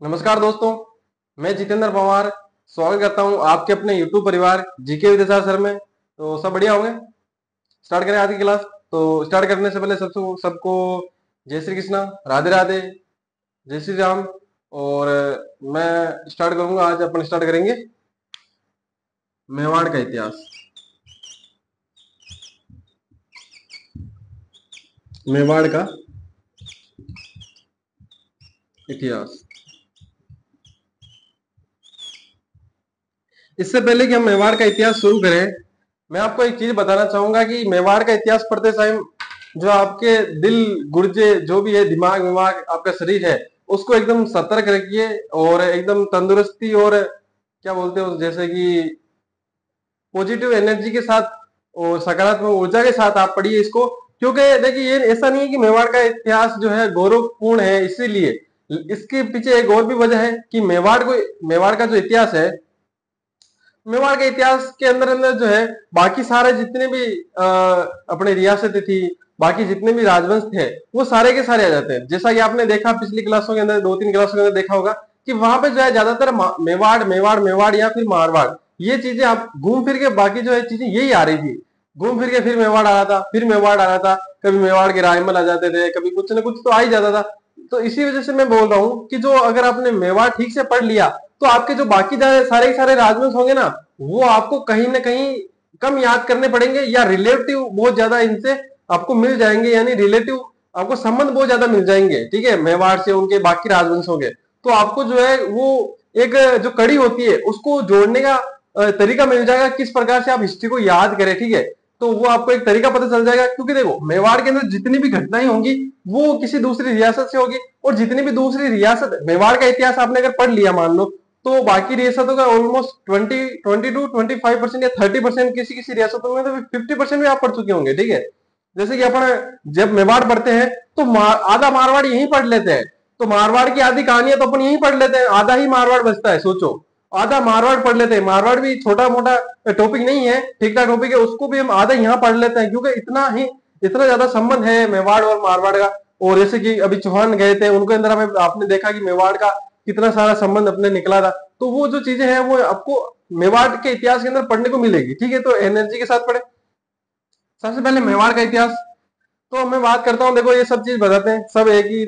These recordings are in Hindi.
नमस्कार दोस्तों, मैं जितेंद्र पवार स्वागत करता हूं आपके अपने YouTube परिवार जीके विद्यासागर सर में। तो सब बढ़िया होंगे। स्टार्ट करें आज की क्लास। तो स्टार्ट करने से पहले सबको जय श्री कृष्णा, राधे राधे, जय श्री राम। और मैं स्टार्ट करूंगा। आज अपन स्टार्ट करेंगे मेवाड़ का इतिहास। मेवाड़ का इतिहास। इससे पहले कि हम मेवाड़ का इतिहास शुरू करें, मैं आपको एक चीज बताना चाहूंगा कि मेवाड़ का इतिहास पढ़ते टाइम जो आपके दिल गुर्जे जो भी है, दिमाग विमाग आपका शरीर है, उसको एकदम सतर्क रखिए और एकदम तंदुरुस्ती और क्या बोलते हो जैसे कि पॉजिटिव एनर्जी के साथ और सकारात्मक ऊर्जा के साथ आप पढ़िए इसको। क्योंकि देखिए ये ऐसा नहीं है कि मेवाड़ का इतिहास जो है गौरवपूर्ण है, इसीलिए इसके पीछे एक और भी वजह है कि मेवाड़ का जो इतिहास है, मेवाड़ के इतिहास के अंदर अंदर जो है बाकी सारे जितने भी अपने रियासतें थी, बाकी जितने भी राजवंश थे, वो सारे के सारे आ जाते हैं। जैसा कि आपने देखा पिछली क्लासों के अंदर, 2-3 क्लासों के अंदर देखा होगा कि वहां पे जो है ज्यादातर मेवाड़ मेवाड़ मेवाड़ या फिर मारवाड़, ये चीजें आप घूम फिर के बाकी जो है चीजें यही आ रही थी। घूम फिर के फिर मेवाड़ आ रहा था, फिर मेवाड़ आ रहा था, कभी मेवाड़ के रायमल आ जाते थे, कभी कुछ न कुछ तो आ ही जाता था। तो इसी वजह से मैं बोल रहा हूँ कि जो अगर आपने मेवाड़ ठीक से पढ़ लिया तो आपके जो बाकी सारे के सारे राजवंश होंगे ना, वो आपको कहीं ना कहीं कम याद करने पड़ेंगे या रिलेटिव बहुत ज्यादा इनसे आपको मिल जाएंगे, यानी रिलेटिव आपको संबंध बहुत ज्यादा मिल जाएंगे। ठीक है, मेवाड़ से उनके बाकी राजवंशों के, तो आपको जो है वो एक जो कड़ी होती है उसको जोड़ने का तरीका मिल जाएगा, किस प्रकार से आप हिस्ट्री को याद करें। ठीक है, तो वो आपको एक तरीका पता चल जाएगा। क्योंकि देखो मेवाड़ के अंदर जितनी भी घटनाएं होंगी वो किसी दूसरी रियासत से होगी, और जितनी भी दूसरी रियासत, मेवाड़ का इतिहास आपने अगर पढ़ लिया मान लो, तो बाकी रियासतों का ऑलमोस्ट 20 टू 25% या 30%, किसी किसी रियासतों में तो 50% भी आप पढ़ चुके होंगे। ठीक है, जैसे कि अपन जब मेवाड़ पढ़ते हैं तो आधा मारवाड़ यहीं पढ़ लेते हैं, तो मारवाड़ की आधी कहानियां तो अपन यहीं पढ़ लेते हैं, आधा ही मारवाड़ बचता है। सोचो, आधा मारवाड़ पढ़ लेते हैं। मारवाड़ भी छोटा मोटा टॉपिक नहीं है, ठीक ठाक टॉपिक है, उसको भी हम आधा यहाँ पढ़ लेते हैं, क्योंकि इतना ज्यादा संबंध है मेवाड़ और मारवाड़ का। और जैसे कि अभी चौहान गए थे, उनके अंदर हमें आपने देखा कि मेवाड़ का कितना सारा संबंध अपने निकला था। तो वो जो चीजें हैं वो आपको मेवाड़ के इतिहास के अंदर पढ़ने को मिलेगी। ठीक है, तो एनर्जी के साथ पढ़े। सबसे पहले मेवाड़ का इतिहास तो मैं बात करता हूँ। देखो ये सब चीज बताते हैं, सब एक ही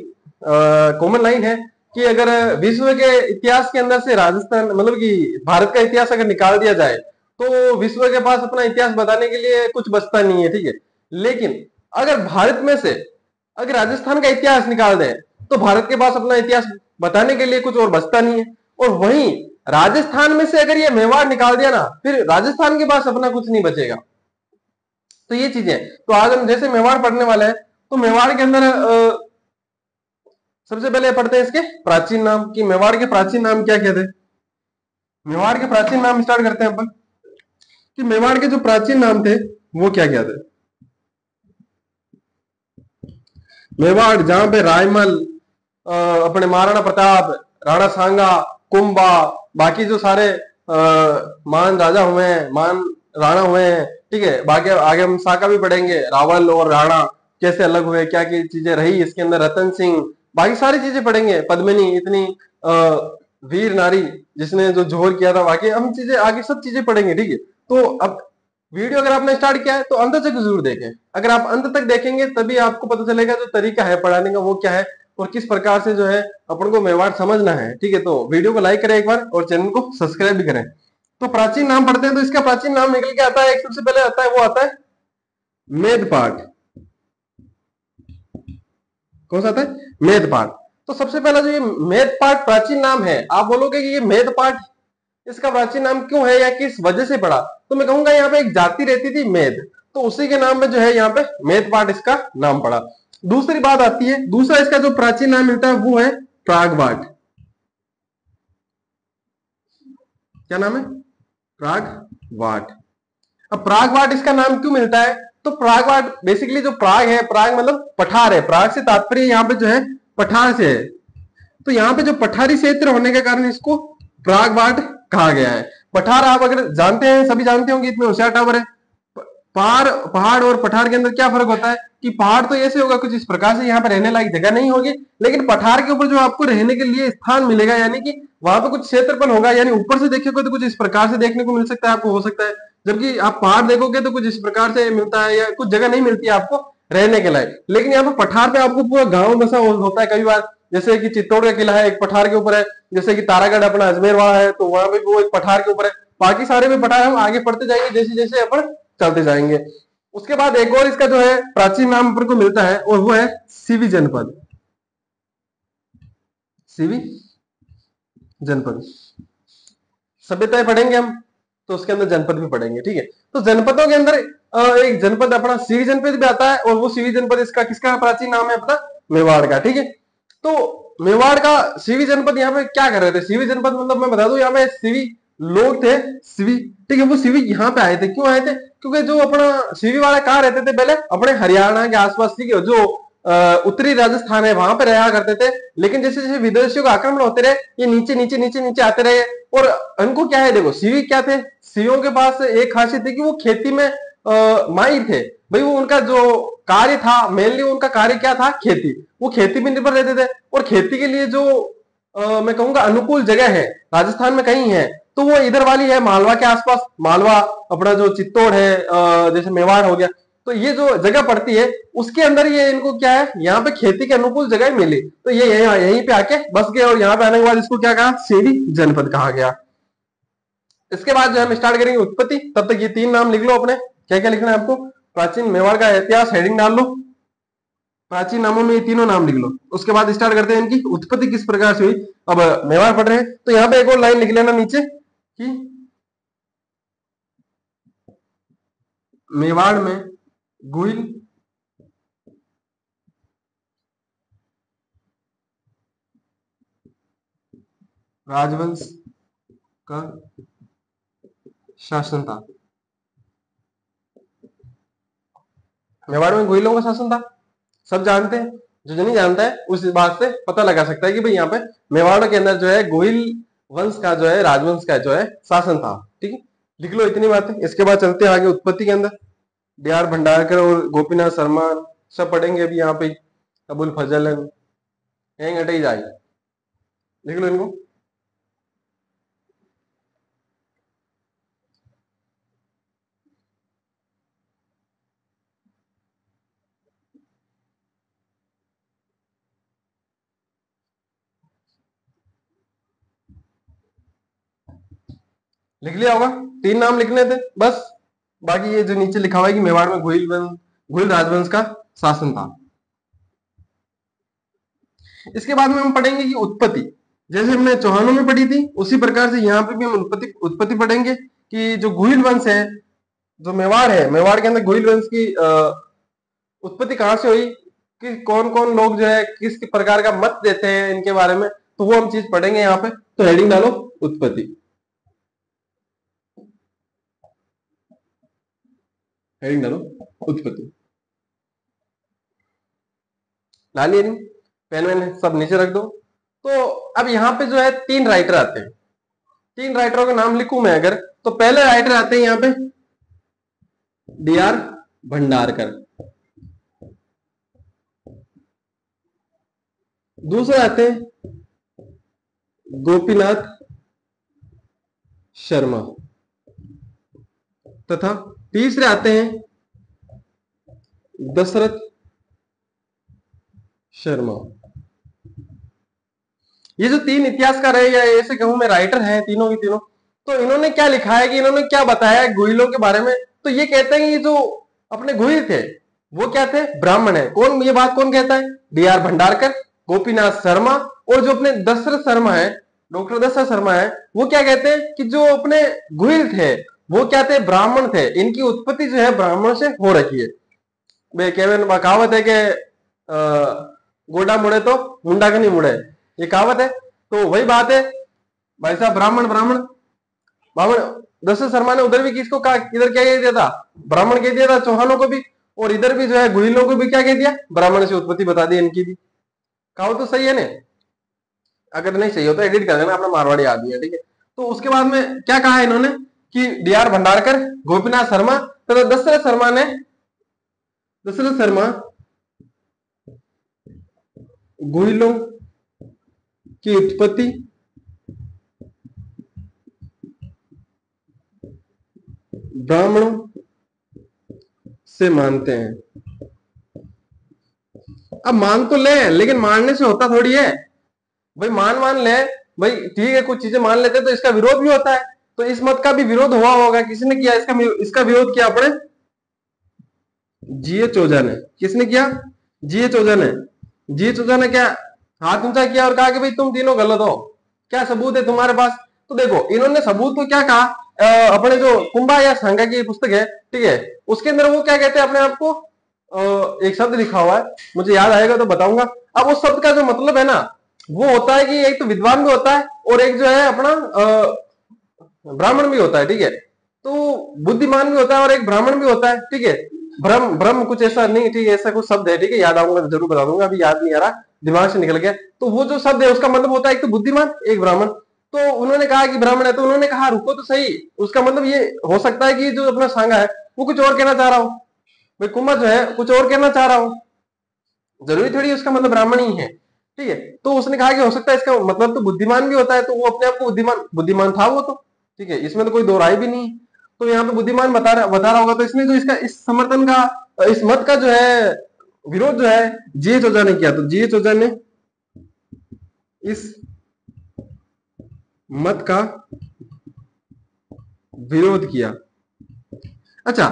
कॉमन लाइन है कि अगर विश्व के इतिहास के अंदर से राजस्थान मतलब कि भारत का इतिहास अगर निकाल दिया जाए तो विश्व के पास अपना इतिहास बताने के लिए कुछ बचता नहीं है। ठीक है, लेकिन अगर भारत में से अगर राजस्थान का इतिहास निकाल दें तो भारत के पास अपना इतिहास बताने के लिए कुछ और बचता नहीं है। और वहीं राजस्थान में से अगर ये मेवाड़ निकाल दिया ना, फिर राजस्थान के पास अपना कुछ नहीं बचेगा। तो ये चीजें, तो आज हम जैसे मेवाड़ पढ़ने वाले हैं, तो मेवाड़ के अंदर सबसे पहले पढ़ते हैं इसके प्राचीन नाम कि मेवाड़ के प्राचीन नाम क्या क्या थे। मेवाड़ के प्राचीन नाम स्टार्ट करते हैं अपन कि मेवाड़ के जो प्राचीन नाम थे वो क्या क्या थे। मेवाड़ जहां पे रायमल, अपने महाराणा प्रताप, राणा सांगा, कुंभा, बाकी जो सारे मान राजा हुए हैं, मान राणा हुए हैं। ठीक है, बाकी आगे हम साका भी पढ़ेंगे, रावल और राणा कैसे अलग हुए, क्या क्या चीजें रही इसके अंदर, रतन सिंह, बाकी सारी चीजें पढ़ेंगे, पद्मिनी इतनी वीर नारी जिसने जो जोहर किया था, बाकी हम चीजें आगे सब चीजें पढ़ेंगे। ठीक है, तो अब वीडियो अगर आपने स्टार्ट किया है तो अंत तक जरूर देखें। अगर आप अंत तक देखेंगे तभी आपको पता चलेगा जो तरीका है पढ़ाने का वो क्या है, और किस प्रकार से जो है अपन को मेवाड़ समझना है। ठीक है, तो वीडियो को लाइक करें एक बार और चैनल को सब्सक्राइब भी करें। तो प्राचीन नाम पढ़ते हैं, तो इसका प्राचीन नाम निकल के आता है, एक सबसे पहले आता है, वो आता है मेदपाट। कौन सा आता है? मेदपाट। तो सबसे पहला जो ये मेदपाट प्राचीन नाम है, आप बोलोगे कि ये मेदपाट इसका प्राचीन नाम क्यों है या किस वजह से पड़ा, तो मैं कहूंगा यहाँ पे एक जाति रहती थी मेद, तो उसी के नाम में जो है यहाँ पे मेदपाट इसका नाम पड़ा। दूसरी बात आती है, दूसरा इसका जो प्राचीन नाम मिलता है वो है प्रागवाट। क्या नाम है? प्रागवाट। अब प्रागवाट इसका नाम क्यों मिलता है, तो प्रागवाट बेसिकली जो प्राग है, प्राग मतलब पठार है, प्राग से तात्पर्य यहाँ पे जो है पठार से है। तो यहाँ पे जो पठारी क्षेत्र होने के कारण इसको प्रागवाट कहा गया है। पठार आप अगर जानते हैं, सभी जानते होंगे, इतने होशियार टावर है। पहाड़ पहाड़ और पठार के अंदर क्या फर्क होता है कि पहाड़ तो ऐसे होगा कुछ इस प्रकार से, यहाँ पे रहने लायक जगह नहीं होगी, लेकिन पठार के ऊपर जो आपको रहने के लिए स्थान मिलेगा, यानी कि वहां पे कुछ क्षेत्रफल होगा, यानी ऊपर से देखोगे तो कुछ इस प्रकार से देखने को मिल सकता है आपको, हो सकता है, जबकि आप पहाड़ देखोगे तो कुछ इस प्रकार से मिलता है, या कुछ जगह नहीं मिलती है आपको रहने के लायक। लेकिन यहाँ पे पठार पे आपको पूरा गांव बसा होता है कई बार, जैसे कि चित्तौड़ का किला है एक पठार के ऊपर है, जैसे कि तारागढ़ अपना अजमेर वहां है तो वहां पे वो एक पठार के ऊपर है। बाकी सारे भी पठार हम आगे पढ़ते जाएंगे जैसे जैसे अपन चलते जाएंगे। उसके बाद एक और इसका जो है प्राचीन नाम अपन को मिलता है और वो है सीवी जनपद। सीवी जनपद सभ्यताएं पढ़ेंगे हम तो उसके अंदर जनपद भी पढ़ेंगे, ठीक है। तो जनपदों के अंदर एक जनपद अपना सीवी जनपद भी आता है, और वो सीवी जनपद इसका किसका प्राचीन नाम है अपना मेवाड़ का, ठीक है। तो मेवाड़ का सीवी जनपद यहाँ पे क्या कर रहे थे, सीवी जनपद मतलब मैं बता दूं यहाँ पे सीवी लोग थे, सीवी, ठीक है, वो सीवी यहाँ पे आए थे, क्यों आए थे, क्योंकि जो अपना सीवी वाले कहाँ रहते थे पहले, अपने हरियाणा के आसपास, ठीक है, जो उत्तरी राजस्थान है वहां पे रहा करते थे। लेकिन जैसे जैसे विदेशियों का आक्रमण होते रहे, ये नीचे नीचे नीचे नीचे आते रहे, और उनको क्या है, देखो सीवी क्या थे, सीवियों के पास एक खासियत थी कि वो खेती में माहिर थे भाई, वो उनका जो कार्य था मेनली, उनका कार्य क्या था, खेती, वो खेती पे निर्भर रहते थे। और खेती के लिए जो मैं कहूंगा अनुकूल जगह है राजस्थान में कहीं है, तो वो इधर वाली है मालवा के आसपास, मालवा अपना जो चित्तौड़ है, जैसे मेवाड़ हो गया, तो ये जो जगह पड़ती है उसके अंदर ये इनको क्या है, यहाँ पे खेती के अनुकूल जगह मिली, तो ये यहीं पे आके बस गए, और यहाँ पे आने के बाद इसको क्या कहा, सीवी जनपद कहा गया। इसके बाद जो हम स्टार्ट करेंगे उत्पत्ति, तब तक ये तीन नाम लिख लो अपने, क्या क्या लिखना है आपको, प्राचीन मेवाड़ का इतिहास हेडिंग डाल लो, प्राचीन नामों में ये तीनों नाम लिख लो। उसके बाद स्टार्ट करते हैं इनकी उत्पत्ति किस प्रकार से हुई। अब मेवाड़ पढ़ रहे हैं तो यहाँ पे एक और लाइन लिख लेना नीचे कि मेवाड़ में गुहिल राजवंश का शासन था। मेवाड़ में गुहिलों का शासन था, सब जानते हैं, जो नहीं जानता है उस बात से पता लगा सकता है कि भाई यहाँ पे मेवाड़ के अंदर जो है गोहिल वंश का जो है, राजवंश का जो है शासन था, ठीक है। लिख लो इतनी बातें। इसके बाद चलते हैं आगे उत्पत्ति के अंदर, डी आर भंडारकर और गोपीनाथ शर्मा सब पढ़ेंगे अभी यहाँ पे, अबुल फजल यहीं हटे ही जाएगी, लिख लो इनको। लिख लिया होगा, तीन नाम लिखने थे बस, बाकी ये जो नीचे लिखा हुआ है कि मेवाड़ में गोहिल राजवंश का शासन था। इसके बाद में हम पढ़ेंगे कि उत्पत्ति, जैसे हमने चौहानों में पढ़ी थी उसी प्रकार से यहाँ पे भी हम उत्पत्ति पढ़ेंगे कि जो गोहिल वंश है, जो मेवाड़ है, मेवाड़ के अंदर गोहिल वंश की उत्पत्ति कहाँ से हुई, कि कौन कौन लोग जो है किस प्रकार का मत देते हैं इनके बारे में, तो वो हम चीज पढ़ेंगे यहाँ पे। तो हेडिंग डालो उत्पत्ति, हेडिंग डालो उत्पत्ति, डालिए नहीं, पेन वेन सब नीचे रख दो। तो अब यहाँ पे जो है तीन राइटर आते हैं, तीन राइटरों का नाम लिखूं मैं अगर, तो पहले राइटर आते हैं यहाँ पे डी आर भंडारकर, दूसरे आते हैं गोपीनाथ शर्मा, तथा तीसरे आते हैं दशरथ शर्मा। ये जो तीन इतिहासकार है या ऐसे कहूं मैं राइटर हैं तीनों की तीनों, तो इन्होंने क्या लिखा है कि इन्होंने क्या बताया है गोहिलों के बारे में। तो ये कहते हैं कि ये जो अपने गोहिल थे वो क्या थे, ब्राह्मण है। कौन, ये बात कौन कहता है, डी आर भंडारकर, गोपीनाथ शर्मा, और जो अपने दशरथ शर्मा है, डॉक्टर दशरथ शर्मा है, वो क्या कहते हैं कि जो अपने गोहिल थे वो क्या थे, ब्राह्मण थे, इनकी उत्पत्ति जो है ब्राह्मण से हो रखी है। कहावत है कि गोडा मुड़े तो मुंडा का नहीं मुड़े, ये कहावत है। तो वही बात है भाई साहब, ब्राह्मण ब्राह्मण ब्राह्मण, दशरथ शर्मा ने उधर भी किसको कहा, इधर क्या कह दिया था, ब्राह्मण कह दिया था चौहानों को भी, और इधर भी जो है गुहिलों को भी क्या कह दिया, ब्राह्मण से उत्पत्ति बता दी इनकी भी। कहा तो सही है ना, अगर नहीं सही हो तो एडिट कर देना, अपना मारवाड़ी आदमी है, ठीक है। तो उसके बाद में क्या कहा है इन्होंने कि डी आर भंडारकर, गोपीनाथ शर्मा तथा दशरथ शर्मा गुहिलों की उत्पत्ति ब्राह्मणों से मानते हैं। अब मान तो ले, लेकिन मानने से होता थोड़ी है भाई। मान ले भाई, ठीक है, कुछ चीजें मान लेते हैं तो इसका विरोध भी होता है। तो इस मत का भी विरोध हुआ होगा, किसने किया इसका विरोध किया अपने जीएच ओझा ने। किसने किया? जीएच ओझा ने। जीएच ओझा ने क्या हाथ ऊंचा किया और कहा कि भाई तुम तीनों गलत हो, क्या सबूत है तुम्हारे पास? तो देखो इन्होंने सबूत को क्या कहा, अपने जो कुंभा या सांगा की पुस्तक है, ठीक है, उसके अंदर वो क्या कहते हैं अपने आप को, एक शब्द लिखा हुआ है, मुझे याद आएगा तो बताऊंगा। अब उस शब्द का जो मतलब है ना, वो होता है कि एक तो विद्वान भी होता है और एक जो है अपना ब्राह्मण भी होता है, ठीक है। तो बुद्धिमान भी होता है और एक ब्राह्मण भी होता है, ठीक है। ब्रह्म कुछ ऐसा नहीं, ठीक है, ऐसा कुछ शब्द है, ठीक है, याद आऊंगा तो जरूर बता दूंगा, अभी याद नहीं आ रहा, दिमाग से निकल गया। तो वो जो शब्द है उसका मतलब होता है एक तो बुद्धिमान, एक ब्राह्मण। तो उन्होंने कहा कि ब्राह्मण है, तो उन्होंने कहा रुको तो सही, उसका मतलब ये हो सकता है कि जो अपना सांगा है वो कुछ और कहना चाह रहा हो, भाई कुंभा जो है कुछ और कहना चाह रहा हो, जरूरी थोड़ी उसका मतलब ब्राह्मण ही है, ठीक है। तो उसने कहा कि हो सकता है इसका मतलब तो बुद्धिमान भी होता है, तो वो अपने आप को बुद्धिमान था वो तो, ठीक है, इसमें तो कोई दो राय भी नहीं। तो यहाँ पे बुद्धिमान बता रहा होगा, तो इसने जो इसका इस समर्थन का, इस मत का जो है विरोध जो है जीएच ओझा ने किया। तो जीएच ओझा ने इस मत का विरोध किया। अच्छा,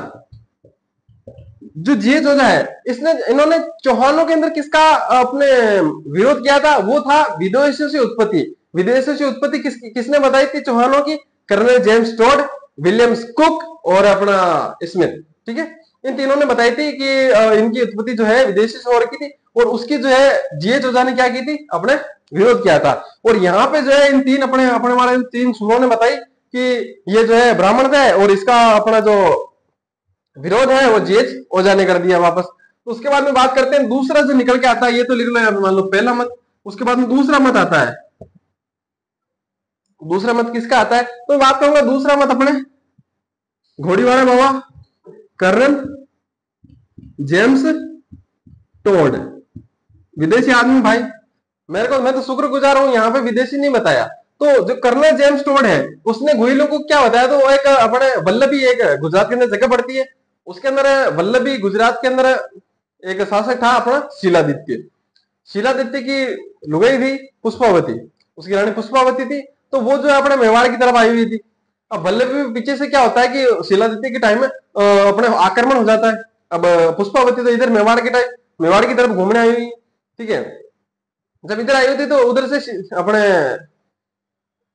जो जीएच ओझा है इन्होंने चौहानों के अंदर किसका अपने विरोध किया था? वो था विदेशियों से उत्पत्ति। विदेशियों से उत्पत्ति किसने बताई थी चौहानों की? Colonel James Tod, Williams Cook और अपना स्मिथ, ठीक है। इन तीनों ने बताई थी कि इनकी उत्पत्ति जो है विदेशी से हो रखी थी, और उसकी जो है जीएच ओझा ने क्या की थी? अपने विरोध किया था। और यहाँ पे जो है इन तीन अपने अपने वाले तीन सुरों ने बताई कि ये जो है ब्राह्मण है, और इसका अपना जो विरोध है वो जीएच ओझा ने कर दिया वापस। तो उसके बाद में बात करते हैं दूसरा जो निकल के आता है, ये तो लिख लो यहाँ पे, मान लो पहला मत, उसके बाद में दूसरा मत आता है। दूसरा मत किसका आता है? तो बात करूंगा दूसरा मत अपने घोड़ीवाला बाबा कर्नल जेम्स टोड, विदेशी आदमी भाई। मैं तो शुक्रगुजार हूं यहाँ पे विदेशी नहीं बताया। तो जो कर्नल जेम्स टोड है उसने गुहिलों को क्या बताया? तो वो एक अपने वल्लभी, एक गुजरात के अंदर जगह पड़ती है, उसके अंदर वल्लभी गुजरात के अंदर एक शासक था अपना शीलादित्य। शीलादित्य की लुगाई थी पुष्पावती, उसकी रानी पुष्पावती थी। तो वो जो है अपने मेवाड़ की तरफ आई हुई थी। अब वल्लभी पीछे से क्या होता है कि शीलादित्य के टाइम में अपने आक्रमण हो जाता है। अब पुष्पावती तो इधर मेवाड़ की तरफ घूमने आई हुई, ठीक है। जब इधर आई हुई थी तो उधर से अपने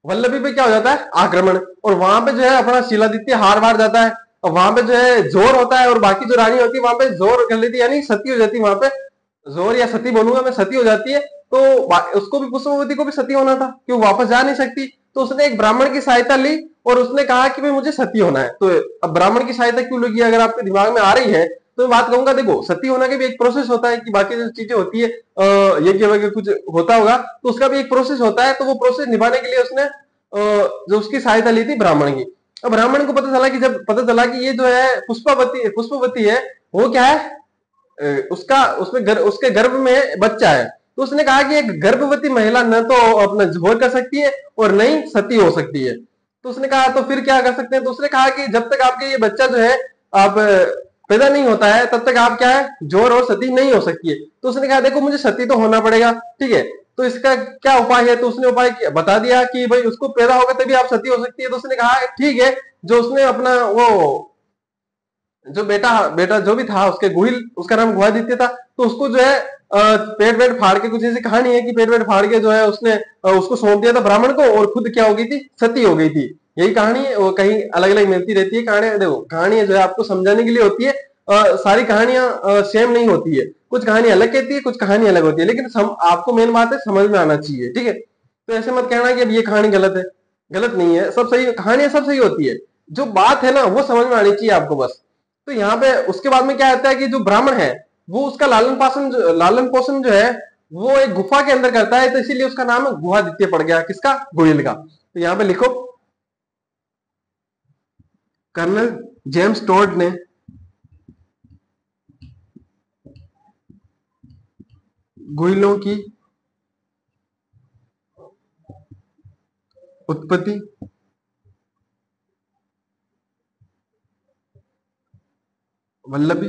वल्लभी पे क्या हो जाता है? आक्रमण। और वहां पे जो है अपना शीलादित्य हार मार जाता है, और वहां पे जो है जोर होता है, और बाकी जो रानी होती है वहां पे जोर कर लेती है, यानी सती हो जाती है वहां पे, जोर या सती बोलूंगा मैं, सती हो जाती है। तो उसको भी, पुष्पवती को भी सती होना था, कि वो वापस जा नहीं सकती। तो उसने एक ब्राह्मण की सहायता ली और उसने कहा कि भाई मुझे सती होना है। तो अब ब्राह्मण की सहायता क्यों लगी, अगर आपके दिमाग में आ रही है तो मैं बात कहूंगा, देखो सती होना का भी एक प्रोसेस होता है, कि बाकी जो चीजें होती है यज्ञ वगैरह कुछ होता होगा, तो उसका भी एक प्रोसेस होता है। तो वो प्रोसेस निभाने के लिए उसने जो उसकी सहायता ली थी ब्राह्मण की। अब ब्राह्मण को पता चला कि, जब पता चला कि ये जो है पुष्पवती है, वो क्या है, उसका उसके गर्भ में बच्चा है। तो उसने कहा कि एक गर्भवती महिला न तो अपना भोज कर सकती है और न ही सती हो सकती है। तो उसने कहा तो फिर क्या कर सकते हैं? तो उसने कहा कि जब तक आपके ये बच्चा जो है आप पैदा नहीं होता है, तब तक आप क्या है, जोर और सती नहीं हो सकती है। तो उसने कहा देखो मुझे सती तो होना पड़ेगा, ठीक है, तो इसका क्या उपाय है? तो उसने उपाय बता दिया कि भाई उसको पैदा होगा तभी आप सती हो सकती है। तो उसने कहा ठीक है, जो उसने अपना वो जो बेटा बेटा जो भी था उसके गुहिल, उसका नाम गुहादित्य था। तो उसको जो है पेट वेट फाड़ के, कुछ ऐसी कहानी है कि पेट वेट फाड़ के जो है उसने उसको सौंप दिया था ब्राह्मण को, और खुद क्या हो गई थी, सती हो गई थी। यही कहानी है, वो कहीं अलग अलग मिलती रहती है कहानियां। देखो कहानी जो है आपको समझाने के लिए होती है, सारी कहानियां सेम नहीं होती है, कुछ कहानी अलग कहती है, कुछ कहानी अलग होती है, लेकिन आपको मेन बात है समझ में आना चाहिए, ठीक है। तो ऐसे मत कहना कि अब ये कहानी गलत है, गलत नहीं है, सब सही, कहानियां सब सही होती है, जो बात है ना वो समझ में आनी चाहिए आपको बस। तो यहाँ पे उसके बाद में क्या आता है कि जो ब्राह्मण है वो उसका लालन पोषण जो है वो एक गुफा के अंदर करता है, तो इसीलिए उसका नाम गुहादित्य पड़ गया, किसका? गोयल का। तो यहाँ पे लिखो कर्नल जेम्स टोड ने गोइलों की उत्पत्ति वल्लभी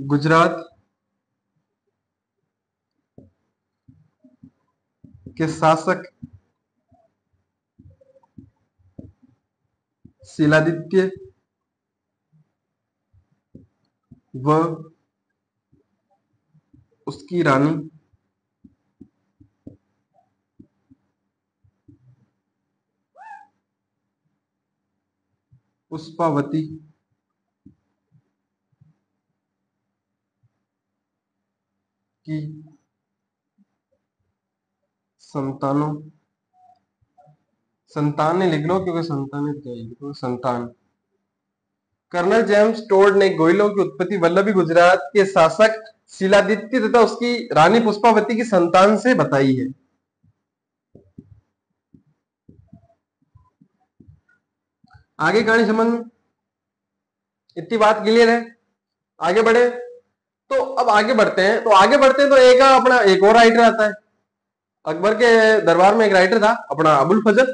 गुजरात के शासक शिलादित्य व उसकी रानी पुष्पावती की संतानों, संतान ने लिख लो क्योंकि संतान तो संतान, कर्नल जेम्स टोड ने गोइलों की उत्पत्ति वल्लभी गुजरात के शासक शिलादित्य तथा उसकी रानी पुष्पावती की संतान से बताई है। आगे कहानी समझ में इतनी बात क्लियर है? आगे बढ़े तो अब आगे बढ़ते हैं, तो एक अपना एक और राइटर आता है। अकबर के दरबार में एक राइटर था अपना अबुल फजल,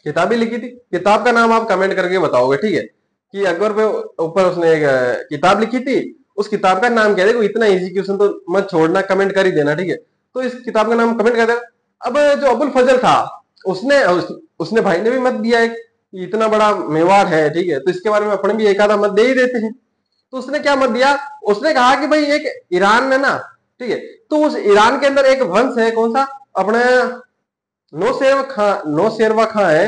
किताबें लिखी थी। किताब का नाम आप कमेंट करके बताओगे, ठीक है, कि अकबर पे ऊपर उसने एक किताब लिखी थी, उस किताब का नाम क्या है? देखो इतना इजी क्वेश्चन तो मत छोड़ना, कमेंट कर ही देना, ठीक है। तो इस किताब का नाम कमेंट कर देना। अब जो अबुल फजल था उसने भाई ने भी मत दिया एक, इतना बड़ा मेवाड़ है, ठीक है, तो इसके बारे में अपने भी एक आधा मत दे ही देते हैं। तो उसने क्या मत दिया? उसने कहा कि भाई एक ईरान में ना, ठीक है, तो उस ईरान के अंदर एक वंश है, कौन सा? अपने नौशेरवा खां है,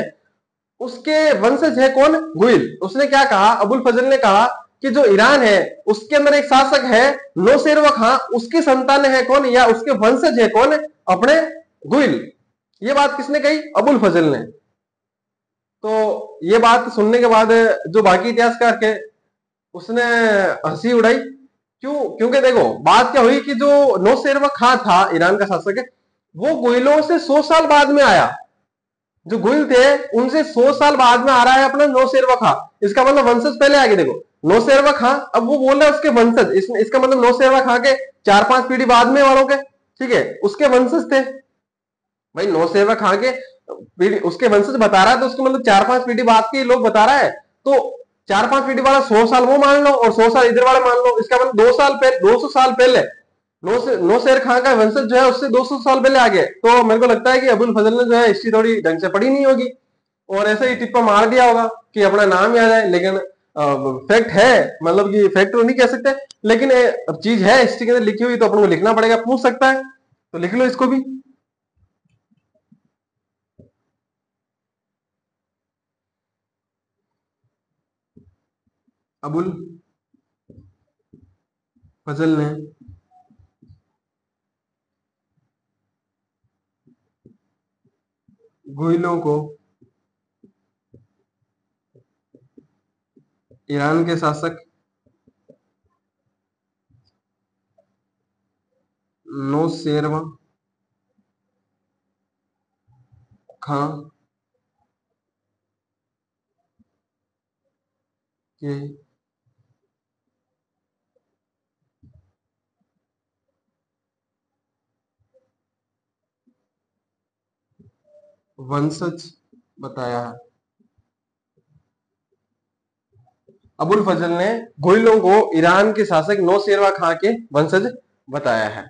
उसके वंशज है कौन? गुइल। उसने क्या कहा? अबुल फजल ने कहा कि जो ईरान है उसके अंदर एक शासक है नौशेरवा खां, उसकी संतान है कौन, या उसके वंशज है कौन? अपने गुइल। ये बात किसने कही? अबुल फजल ने। तो ये बात सुनने के बाद जो बाकी इतिहासकार थे उसने हंसी उड़ाई। क्यों? क्योंकि देखो बात क्या हुई कि जो नौशेरवा खां था ईरान का शासक है, वो गुइलों से 100 साल बाद में आया। जो गुइल थे उनसे 100 साल बाद में आ रहा है अपना नौशेरवा खां। इसका मतलब वंशज पहले आगे देखो, नौशेरवा खां, अब वो बोल रहा है उसके वंशज, इसका मतलब नौशेरवा खां के 4-5 पीढ़ी बाद में वालों के, ठीक है, उसके वंशज थे। भाई नौशेरवा खां के पीढ़ी उसके वंशज बता रहा है, तो उसके मतलब 4-5 पीढ़ी बाद के लोग बता रहा है, तो 4-5 पीढ़ी वाला 100 साल वो मान लो और 100 साल इधर वाला मान लो, इसका मतलब 200 साल पहले नौशेर खां का वंशज जो है उससे 200 साल पहले आ गए। तो मेरे को लगता है कि अबुल फजल ने जो है हिस्ट्री थोड़ी ढंग से पढ़ी नहीं होगी और ऐसे ही टिप्पा मार दिया होगा कि अपना नाम याद है। लेकिन फैक्ट है, मतलब कि फैक्ट तो नहीं कह सकते, लेकिन अब चीज है हिस्ट्री के अंदर लिखी हुई, तो अपन को लिखना पड़ेगा, पूछ सकता है तो लिख लो इसको भी। अबुल फजल ने गोइलों को ईरान के शासक नौशेरवा खां के वंशज बताया है। अबुल फजल ने गोइलों को ईरान के शासक नौशेरवा खां के वंशज बताया है।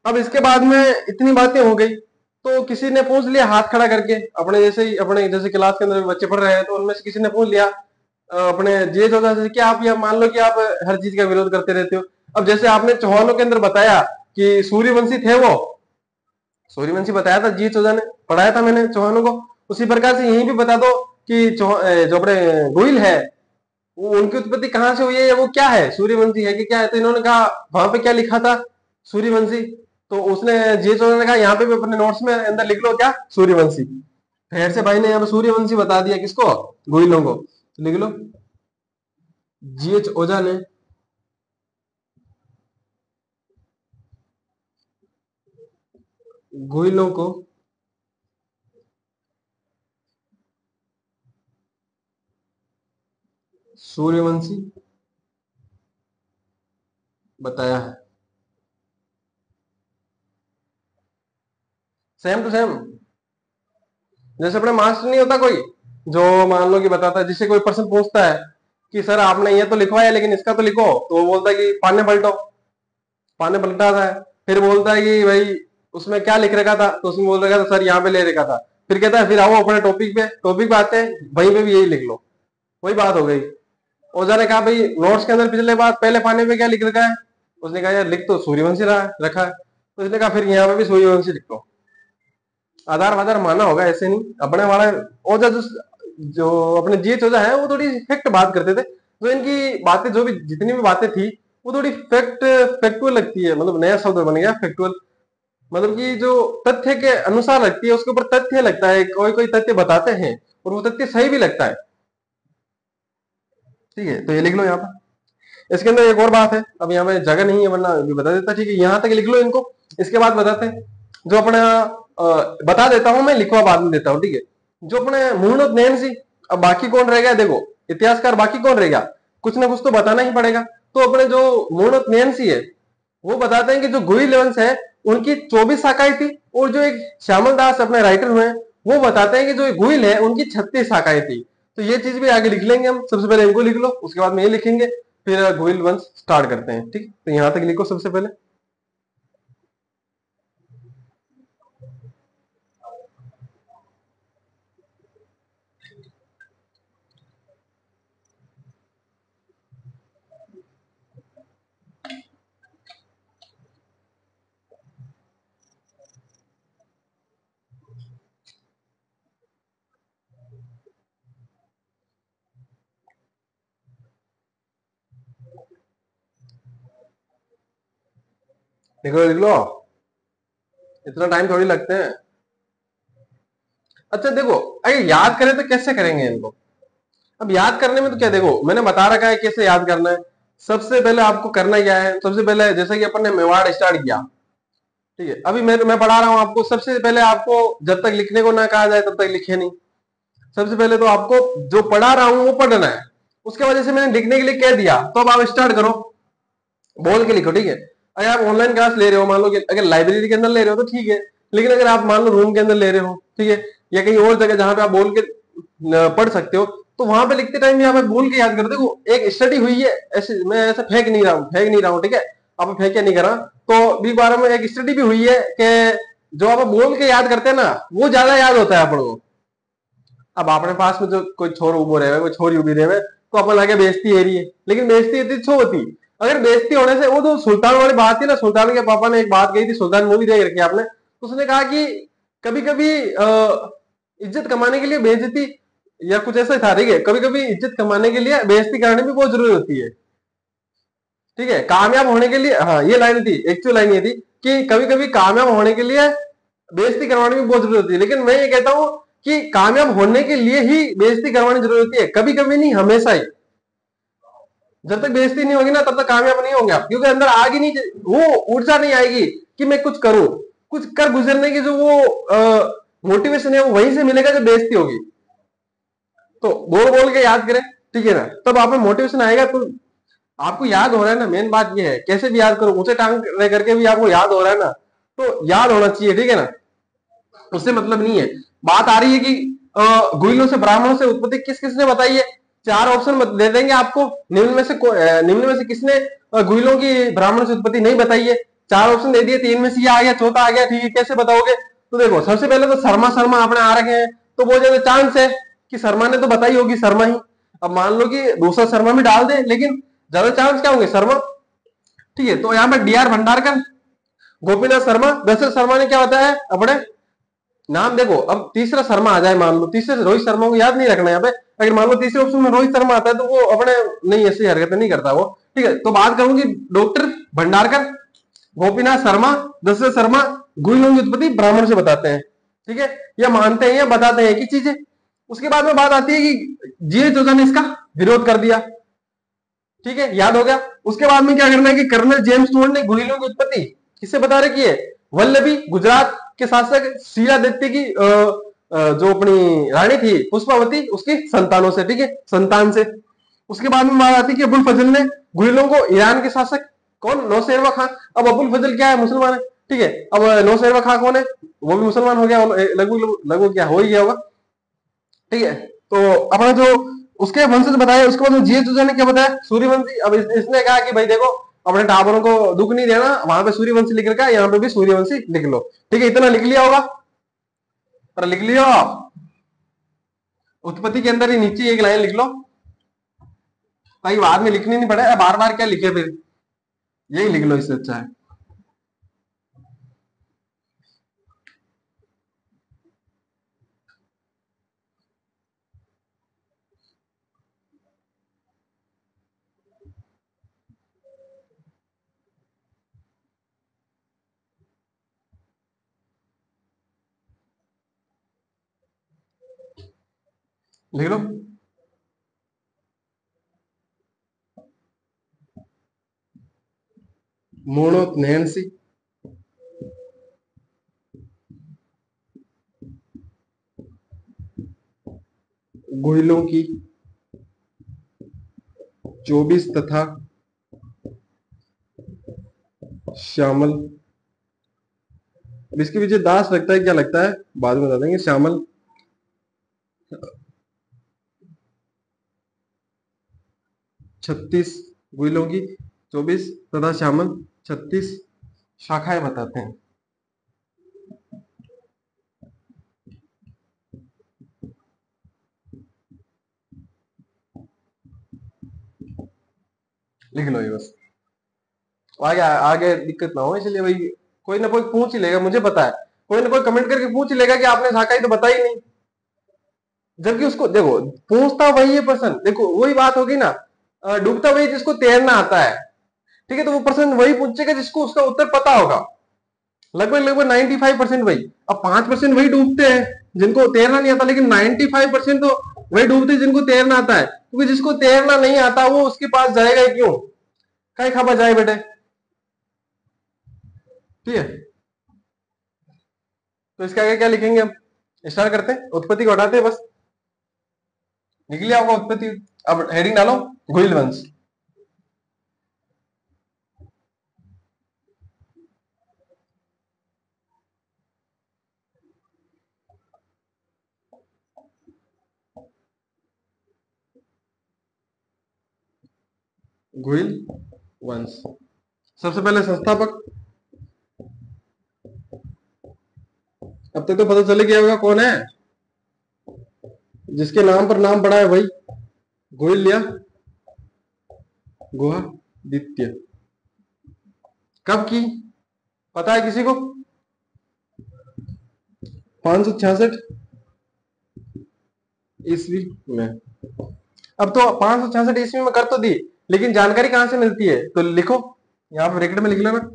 अब इसके बाद में इतनी बातें हो गई, तो किसी ने पूछ लिया हाथ खड़ा करके, अपने जैसे ही अपने जैसे क्लास के अंदर बच्चे पढ़ रहे हैं, तो उनमें से किसी ने पूछ लिया अपने जे चौधरी से, क्या आप, या मान लो कि आप हर चीज का विरोध करते रहते हो। अब जैसे आपने चौहानों के अंदर बताया कि सूर्यवंशी थे वो, सूर्यवंशी बताया था जी चौधरी ने, पढ़ाया था मैंने चौहानों को, उसी प्रकार से यहीं भी बता दो कि जो अपने गोइल है वो उनकी उत्पत्ति कहाँ से हुई है, वो क्या है, सूर्यवंशी है कि क्या है। तो इन्होंने कहा वहां पे क्या लिखा था? सूर्यवंशी। तो उसने जी चौधरी ने कहा यहाँ पे भी अपने नोट्स में अंदर लिख लो क्या? सूर्यवंशी। फिर से भाई ने यहाँ पे सूर्यवंशी बता दिया, किसको? गोइलों को। तो लिख लो GH ओझा ने गोइलों को सूर्यवंशी बताया है। Same to same. जैसे अपने मास्टर नहीं होता कोई, जो मान लो कि बताता है, जिससे कोई पर्सन पूछता है कि सर आपने ये तो लिखवाया लेकिन इसका तो लिखो, तो वो बोलता है कि पाने पलटो, पाने पलटाता है। फिर बोलता है कि भाई उसमें क्या लिख रखा था, तो उसमें बोल रखा था सर यहाँ पे ले रखा था। फिर कहता है फिर आओ अपने टॉपिक पे आते हैं, वहीं पे भी यही लिख लो। वही बात हो गई। ओझा ने कहा भाई नोट्स के अंदर पिछले बार पहले पाने पे क्या लिख रखा है, उसने कहा यार लिख तो सूर्यवंशी रहा रखा है, तो उसने कहा फिर यहाँ पे भी सूर्यवंशी लिख लो। आधार वाधार माना होगा, ऐसे नहीं अपने वाला। ओझा जो अपने जीएच ओझा है वो थोड़ी फैक्ट बात करते थे, तो इनकी बातें जो भी जितनी भी बातें थी वो थोड़ी फैक्टुअल लगती है, मतलब नया शब्द बन गया फैक्टुअल, मतलब कि जो तथ्य के अनुसार लगती है, उसके ऊपर तथ्य लगता है, कोई कोई तथ्य बताते हैं और वो तथ्य सही भी लगता है। ठीक है, तो ये लिख लो यहाँ पर। इसके अंदर एक और बात है, अब यहाँ पे जगह नहीं है वरना भी बता देता। ठीक है, यहाँ तक लिख लो इनको, इसके बाद बताते हैं जो अपना बता देता हूं मैं, लिखवा बाद में देता हूँ। ठीक है, जो अपने मूर्णोत नैन सी, अब बाकी कौन रह गया, देखो इतिहासकार बाकी कौन रह गया, कुछ ना कुछ तो बताना ही पड़ेगा। तो अपने जो मूर्णोत नैन सी है वो बताते हैं कि जो गुइल वंश है उनकी 24 शाखाएं थी, और जो एक श्यामल दास अपने राइटर हुए वो बताते हैं कि जो गुइल है उनकी 36 शाखाएं थी। तो ये चीज भी आगे लिख लेंगे हम, सबसे पहले इनको लिख लो, उसके बाद में ये लिखेंगे, फिर गुइल वंश स्टार्ट करते हैं। ठीक, तो यहां तक लिखो सबसे पहले। लिख लो, इतना टाइम थोड़ी लगते हैं। अच्छा देखो, अगर याद करें तो कैसे करेंगे इनको। अब याद करने में तो क्या, देखो मैंने बता रखा है कैसे याद करना है। सबसे पहले आपको करना क्या है, सबसे पहले जैसे कि अपन ने मेवाड़ स्टार्ट किया, ठीक है, अभी मैं पढ़ा रहा हूं आपको, सबसे पहले आपको जब तक लिखने को ना कहा जाए तब तक लिखे नहीं। सबसे पहले तो आपको जो पढ़ा रहा हूं वो पढ़ना है, उसके वजह से मैंने लिखने के लिए कह दिया, तो अब आप स्टार्ट करो, बोल के लिखो। ठीक है, अगर आप ऑनलाइन क्लास ले रहे हो, मान लो कि अगर लाइब्रेरी के अंदर ले रहे हो तो ठीक है, लेकिन अगर आप मान लो रूम के अंदर ले रहे हो, ठीक है, या कहीं और जगह जहां पे आप बोल के पढ़ सकते हो, तो वहां पे लिखते टाइम यहाँ पे बोल के याद कर। देखो एक स्टडी हुई है, ऐसे मैं ऐसे फेंक नहीं रहा हूँ, ठीक है, आप फेंक नहीं करा, तो भी बारे में एक स्टडी भी हुई है कि जो आप बोल के याद करते हैं ना वो ज्यादा याद होता है अपन को। अब अपने पास में जो कोई छोर उबो रहे कोई छोरी उभी रहे तो अपन लगे बेइज्जती है रही है, लेकिन बेइज्जती इतनी छो होती, अगर बेइज्जती होने से, वो तो सुल्तान वाली बात थी ना, सुल्तान के पापा ने एक बात कही थी, सुल्तान मूवी देख रखी आपने, तो उसने कहा कि कभी कभी इज्जत कमाने के लिए बेइज्जती, या कुछ ऐसा था, ठीक है, कभी कभी इज्जत कमाने के लिए बेइज्जती करानी भी बहुत जरूरी होती है। ठीक है, कामयाब होने के लिए, हाँ ये लाइन थी, एक्चुअल लाइन ये थी कि कभी कभी कामयाब होने के लिए बेइज्जती करवानी भी बहुत जरूरी होती है, लेकिन मैं ये कहता हूं कि कामयाब होने के लिए ही बेइज्जती करवानी जरूरी होती है, कभी कभी नहीं, हमेशा ही। जब तक बेइज्जती नहीं होगी ना तब तक कामयाब नहीं होंगे आप, क्योंकि अंदर आगे नहीं, वो ऊर्जा नहीं आएगी कि मैं कुछ करूं, कुछ कर गुजरने की जो वो मोटिवेशन है वो वहीं से मिलेगा जब बेइज्जती होगी। तो बोल बोल के याद करें, ठीक है ना, तब आप में मोटिवेशन आएगा, तो आपको याद हो रहा है ना, मेन बात ये है, कैसे भी याद करो, ऊंचे टांग रह करके भी आपको याद हो रहा है ना, तो याद होना चाहिए, ठीक है ना, उससे मतलब नहीं है। बात आ रही है कि गुइलों से ब्राह्मणों से उत्पत्ति किस किसने बताई है, चार ऑप्शन दे देंगे आपको, निम्न में से किसने गुइलों की ब्राह्मण से उत्पत्ति नहीं बताई है। चार ऑप्शन दे दिए, तीन में से ये आ गया, चौथा आ गया, ठीक है, कैसे बताओगे। तो देखो सबसे पहले तो शर्मा शर्मा आपने आ रखे हैं, तो बहुत ज्यादा चांस है कि शर्मा ने तो बताई होगी, शर्मा ही। अब मान लो कि दूसरा शर्मा भी डाल दे, लेकिन ज्यादा चांस क्या होंगे, शर्मा। ठीक है, तो यहाँ पे डी आर भंडारकर, गोपीनाथ शर्मा, दशरथ शर्मा ने क्या बताया अपने नाम। देखो अब तीसरा शर्मा आ जाए, मान लो तीसरे रोहित शर्मा को याद नहीं रखना यहाँ पे, अगर मान लो तीसरे ऑप्शन में रोहित शर्मा आता है तो वो अपने नहीं, ऐसी हरकतें नहीं करता वो। ठीक है, तो बात करूंगी डॉक्टर भंडारकर, गोपीनाथ शर्मा, दशरथ शर्मा गुइलों की उत्पत्ति ब्राह्मण से बताते हैं। ठीक है, या मानते हैं या बताते हैं एक ही चीज है। उसके बाद में बात आती है कि जीएच ओझा ने इसका विरोध कर दिया। ठीक है, याद हो गया। उसके बाद में क्या करना है कि कर्नल जेम्स स्टुअर्ट ने गुइलों की उत्पत्ति किससे बता रखी है, वल्लभी गुजरात के शासक शीलादित्य की जो अपनी रानी थी पुष्पावती उसकी संतानों से, ठीक है, संतान से। उसके बाद में बात आती है कि अबुल फजल ने गुइलों को ईरान के शासक कौन, नौशेरवा खान। अब अबुल फजल क्या है, मुसलमान है, ठीक है। अब नौशेरवा खां कौन है? वो भी मुसलमान हो गया, लगभग लगभग क्या हो ही गया होगा, ठीक है। तो अपना जो उसके वंशज बताया, उसके बाद जीएस जूजा ने क्या बताया? सूर्यवंशी। अब इसने कहा कि भाई देखो अपने टाबरों को दुख नहीं देना, वहां पे सूर्यवंशी लिख रखा है, यहाँ पे भी सूर्यवंशी लिख लो, ठीक है। इतना लिख लिया होगा, पर लिख लिया आप उत्पत्ति के अंदर ही नीचे एक लाइन लिख लो, ताकि बाद में लिखनी नहीं पड़े, बार बार क्या लिखे, फिर यही लिख लो, इससे अच्छा है। लिख लो। मोणोत नैन्सी, गोहिलों की 24 तथा श्यामल। इसके पीछे दास लगता है, क्या लगता है बाद में बता देंगे। श्यामल 36, गोहिलों की 24 तथा श्यामल 36 शाखाएं बताते हैं। लिख लो ये बस, आगे आगे दिक्कत ना हो, इसलिए भाई कोई ना कोई पूछ ही लेगा, मुझे पता है, कोई ना कोई कमेंट करके पूछ ही लेगा कि आपने शाखा ही तो बताई नहीं, जबकि उसको देखो पूछता वही है पर्सन। देखो वही बात होगी ना, डूबता वही जिसको तैरना आता है, ठीक है। तो वो पर्सन वही पूछेगा जिसको उसका उत्तर पता होगा, लगभग लगभग 95% वही। अब 5% वही डूबते हैं जिनको तैरना नहीं आता, लेकिन 95% तो वही डूबते हैं जिनको तैरना आता है, क्योंकि जिसको तैरना नहीं आता वो उसके पास जाएगा ही क्यों, कहीं खाबा जाए बेटे, ठीक है। तो इसके आगे क्या लिखेंगे हम, स्टार्ट करते हैं, उत्पत्ति को हटाते हैं बस, निकलिए आपका उत्पत्ति। अब हेडिंग डालो, गोहिल वंश। गोहिल वंश, सबसे पहले संस्थापक, अब तक तो पता चले गया होगा कौन है, जिसके नाम पर नाम पड़ा है वही, गोहिल या गुहादित्य। कब की पता है किसी को? 566 ईस्वी में। अब तो 566 ईस्वी में कर तो दी, लेकिन जानकारी कहां से मिलती है, तो लिखो यहां पर ब्रैकेट में लिख लेना,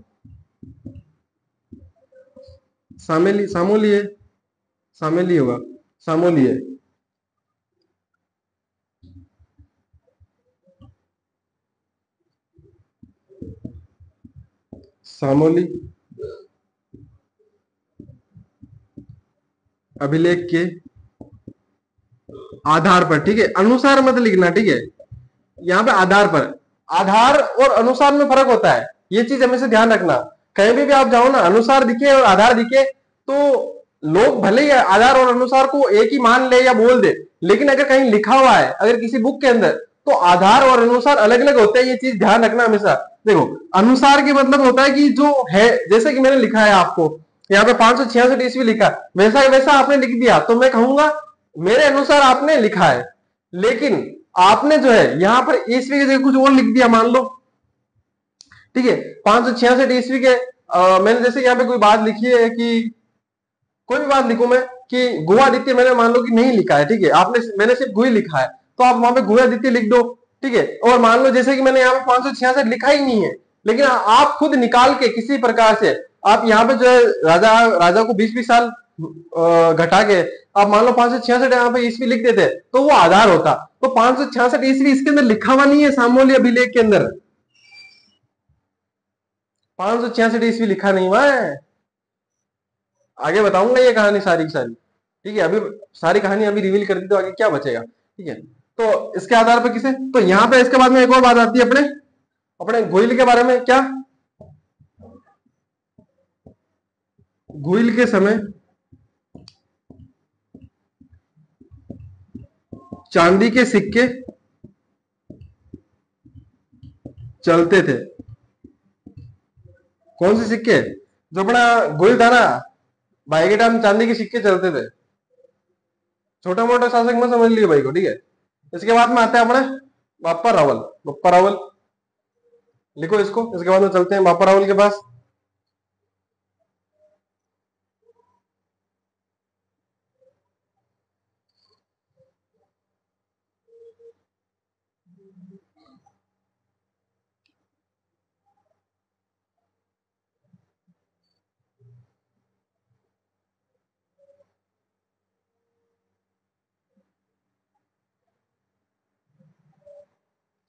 सामेली, सामोली है, सामेली होगा, सामोली है, सामोली अभिलेख के आधार पर, ठीक है। अनुसार मत लिखना, ठीक है, यहाँ पे आधार पर। आधार और अनुसार में फर्क होता है, ये चीज हमेशा ध्यान रखना। कहीं भी आप जाओ ना, अनुसार दिखे और आधार दिखे तो लोग भले ही आधार और अनुसार को एक ही मान ले या बोल दे, लेकिन अगर कहीं लिखा हुआ है अगर किसी बुक के अंदर, तो आधार और अनुसार अलग अलग होते हैं, ये चीज ध्यान रखना हमेशा। देखो अनुसार के मतलब होता है कि जो है, जैसे कि मैंने लिखा है आपको यहाँ पे 566 ईस्वी लिखा, वैसा वैसा आपने लिख दिया तो मैं कहूंगा मेरे अनुसार आपने लिखा है, लेकिन आपने जो है यहाँ पर ईस्वी की जगह कुछ और लिख दिया मान लो, ठीक है। 566 ईस्वी के मैंने जैसे यहाँ पे कोई बात लिखी है कि कोई भी बात लिखूं मैं कि गुहादित्य, मैंने मान लो कि नहीं लिखा है, ठीक है, आपने मैंने सिर्फ गुही लिखा है, तो आप वहां पे गुहादित्य लिख दो, ठीक है। और मान लो जैसे कि मैंने यहाँ पे 566 लिखा ही नहीं है, लेकिन आप खुद निकाल के किसी प्रकार से आप यहाँ पे जो है राजा राजा को 20-20 साल घटा के आप मान लो 566 यहाँ पे ईस्वी लिख देते तो वो आधार होता। तो 566 ईस्वी इसके अंदर लिखा हुआ नहीं है, सामोली अभिलेख के अंदर 566 ईस्वी लिखा नहीं हुआ है। आगे बताऊंगा ये कहानी सारी की सारी, ठीक है। अभी सारी कहानी अभी रिवील कर दी तो आगे क्या बचेगा, ठीक है। तो इसके आधार पर किसे, तो यहाँ पे इसके बाद में एक और बात आती है अपने अपने गोइल के बारे में, क्या गुइल के समय चांदी के सिक्के चलते थे। कौन से सिक्के? जो अपना गुइल था ना, भाई के टाइम चांदी के सिक्के चलते थे। छोटा मोटा शासक मत समझ लिए भाई को, ठीक है। इसके बाद में आते हैं अपने बापा रावल। बापा रावल लिखो इसको, इसके बाद में चलते हैं बापा रावल के पास।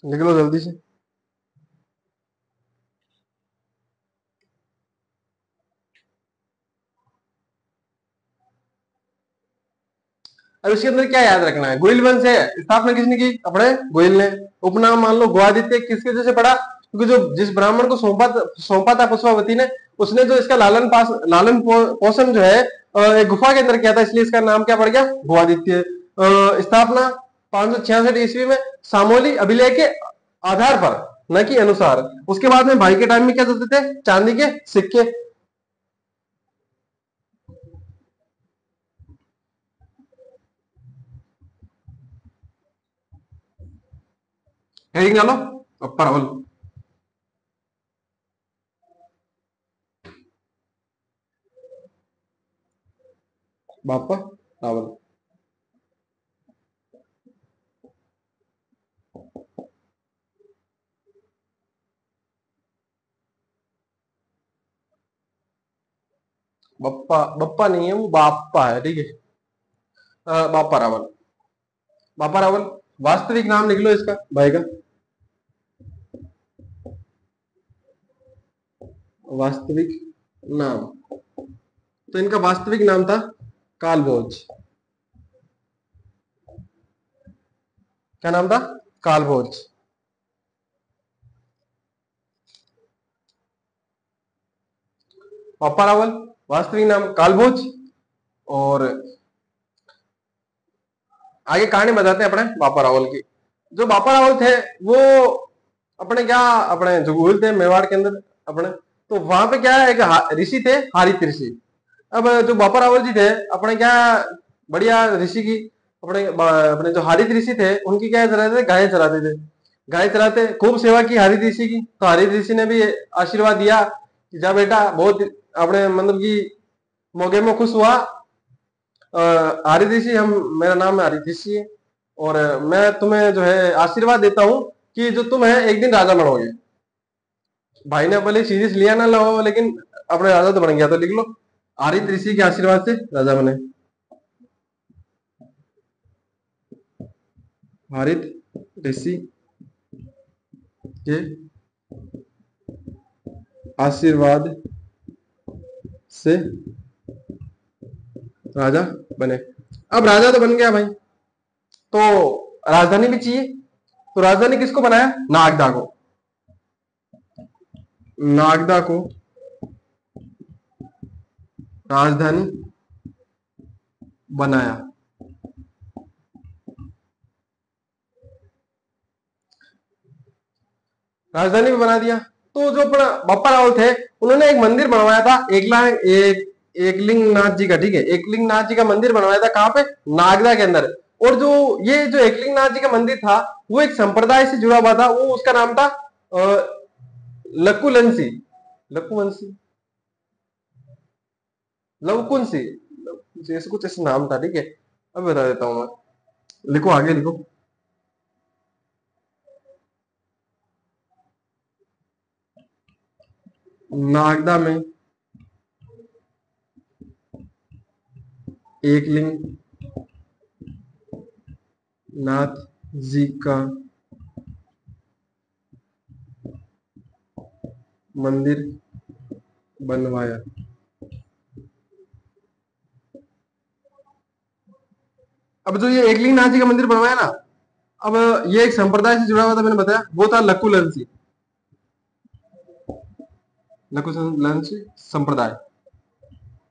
लिख लो जल्दी से। अब इसके अंदर क्या याद रखना है? गोइल वंश है, स्थापना किसने की? अपने गोइल ने। उपनाम मान लो गोआदित्य, किसके वजह से पड़ा? क्योंकि जो जिस ब्राह्मण को सौंपा था पुष्पावती ने, उसने जो इसका लालन पोषण जो है एक गुफा के अंदर किया था, इसलिए इसका नाम क्या पड़ गया? गोआदित्य। स्थापना 566 ईस्वी में सामोली अभिलेख के आधार पर, न कि अनुसार। उसके बाद में भाई के टाइम में क्या चलते थे? चांदी के सिक्के। हेडिंग डालो, अप्पर रावल। बापा रावल। बप्पा बप्पा नहीं है, वो बापा है, ठीक है। बापा रावल। बापा रावल वास्तविक नाम लिख लो इसका, भाई का वास्तविक नाम। तो इनका वास्तविक नाम था कालभोज। क्या नाम था? कालभोज। बापा रावल, वास्तविक नाम कालभोज। और आगे कहानी बताते हैं अपने बापा रावल की। जो बापा रावल थे वो अपने क्या, अपने जो गुल थे मेवाड़ के अंदर अपने, तो वहां पे क्या है, एक ऋषि थे, हारित ऋषि। अब जो बापा रावल जी थे अपने क्या, बढ़िया ऋषि की, अपने अपने जो हारित ऋषि थे उनकी क्या चलाते थे? गाय चलाते थे। गाय चलाते खूब सेवा की हारित ऋषि की, तो हारित ऋषि ने भी आशीर्वाद दिया कि जा बेटा, बहुत अपने मतलब की मौके में खुश हुआ। हारित ऋषि, हम मेरा नाम हारित ऋषि है, और मैं तुम्हें जो है आशीर्वाद देता हूँ कि जो तुम है एक दिन राजा बनोगे। भाई ने भले सीरियस लिया ना लो, लेकिन अपने राजा तो बन गया। तो लिख लो, हारित ऋषि के आशीर्वाद से राजा बने। हारित ऋषि के आशीर्वाद से राजा बने। अब राजा तो बन गया भाई, तो राजधानी भी चाहिए। तो राजधानी किसको बनाया? नागदा को। नागदा को राजधानी बनाया। राजधानी भी बना दिया। तो जो अपना बप्पा रावल थे, उन्होंने एक मंदिर बनवाया था, एकलिंग नाथ जी का, ठीक है। एकलिंग नाथ जी का मंदिर बनवाया था, कहां पे? नागदा के अंदर। और जो ये जो एकलिंग नाथ जी का मंदिर था, वो एक संप्रदाय से जुड़ा हुआ था, वो उसका नाम था लकुलंसी। लकुवंशी, लवकुंसी, जैसे कुछ ऐसा नाम था, ठीक है। अब बता देता हूं मैं, लिखो आगे लिखो। नागदा में एकलिंग नाथ जी का मंदिर बनवाया। अब जो ये एकलिंग नाथ जी का मंदिर बनवाया ना, अब ये एक संप्रदाय से जुड़ा हुआ था, मैंने बताया, वो था लकुलंसी। लकुलंसी संप्रदाय।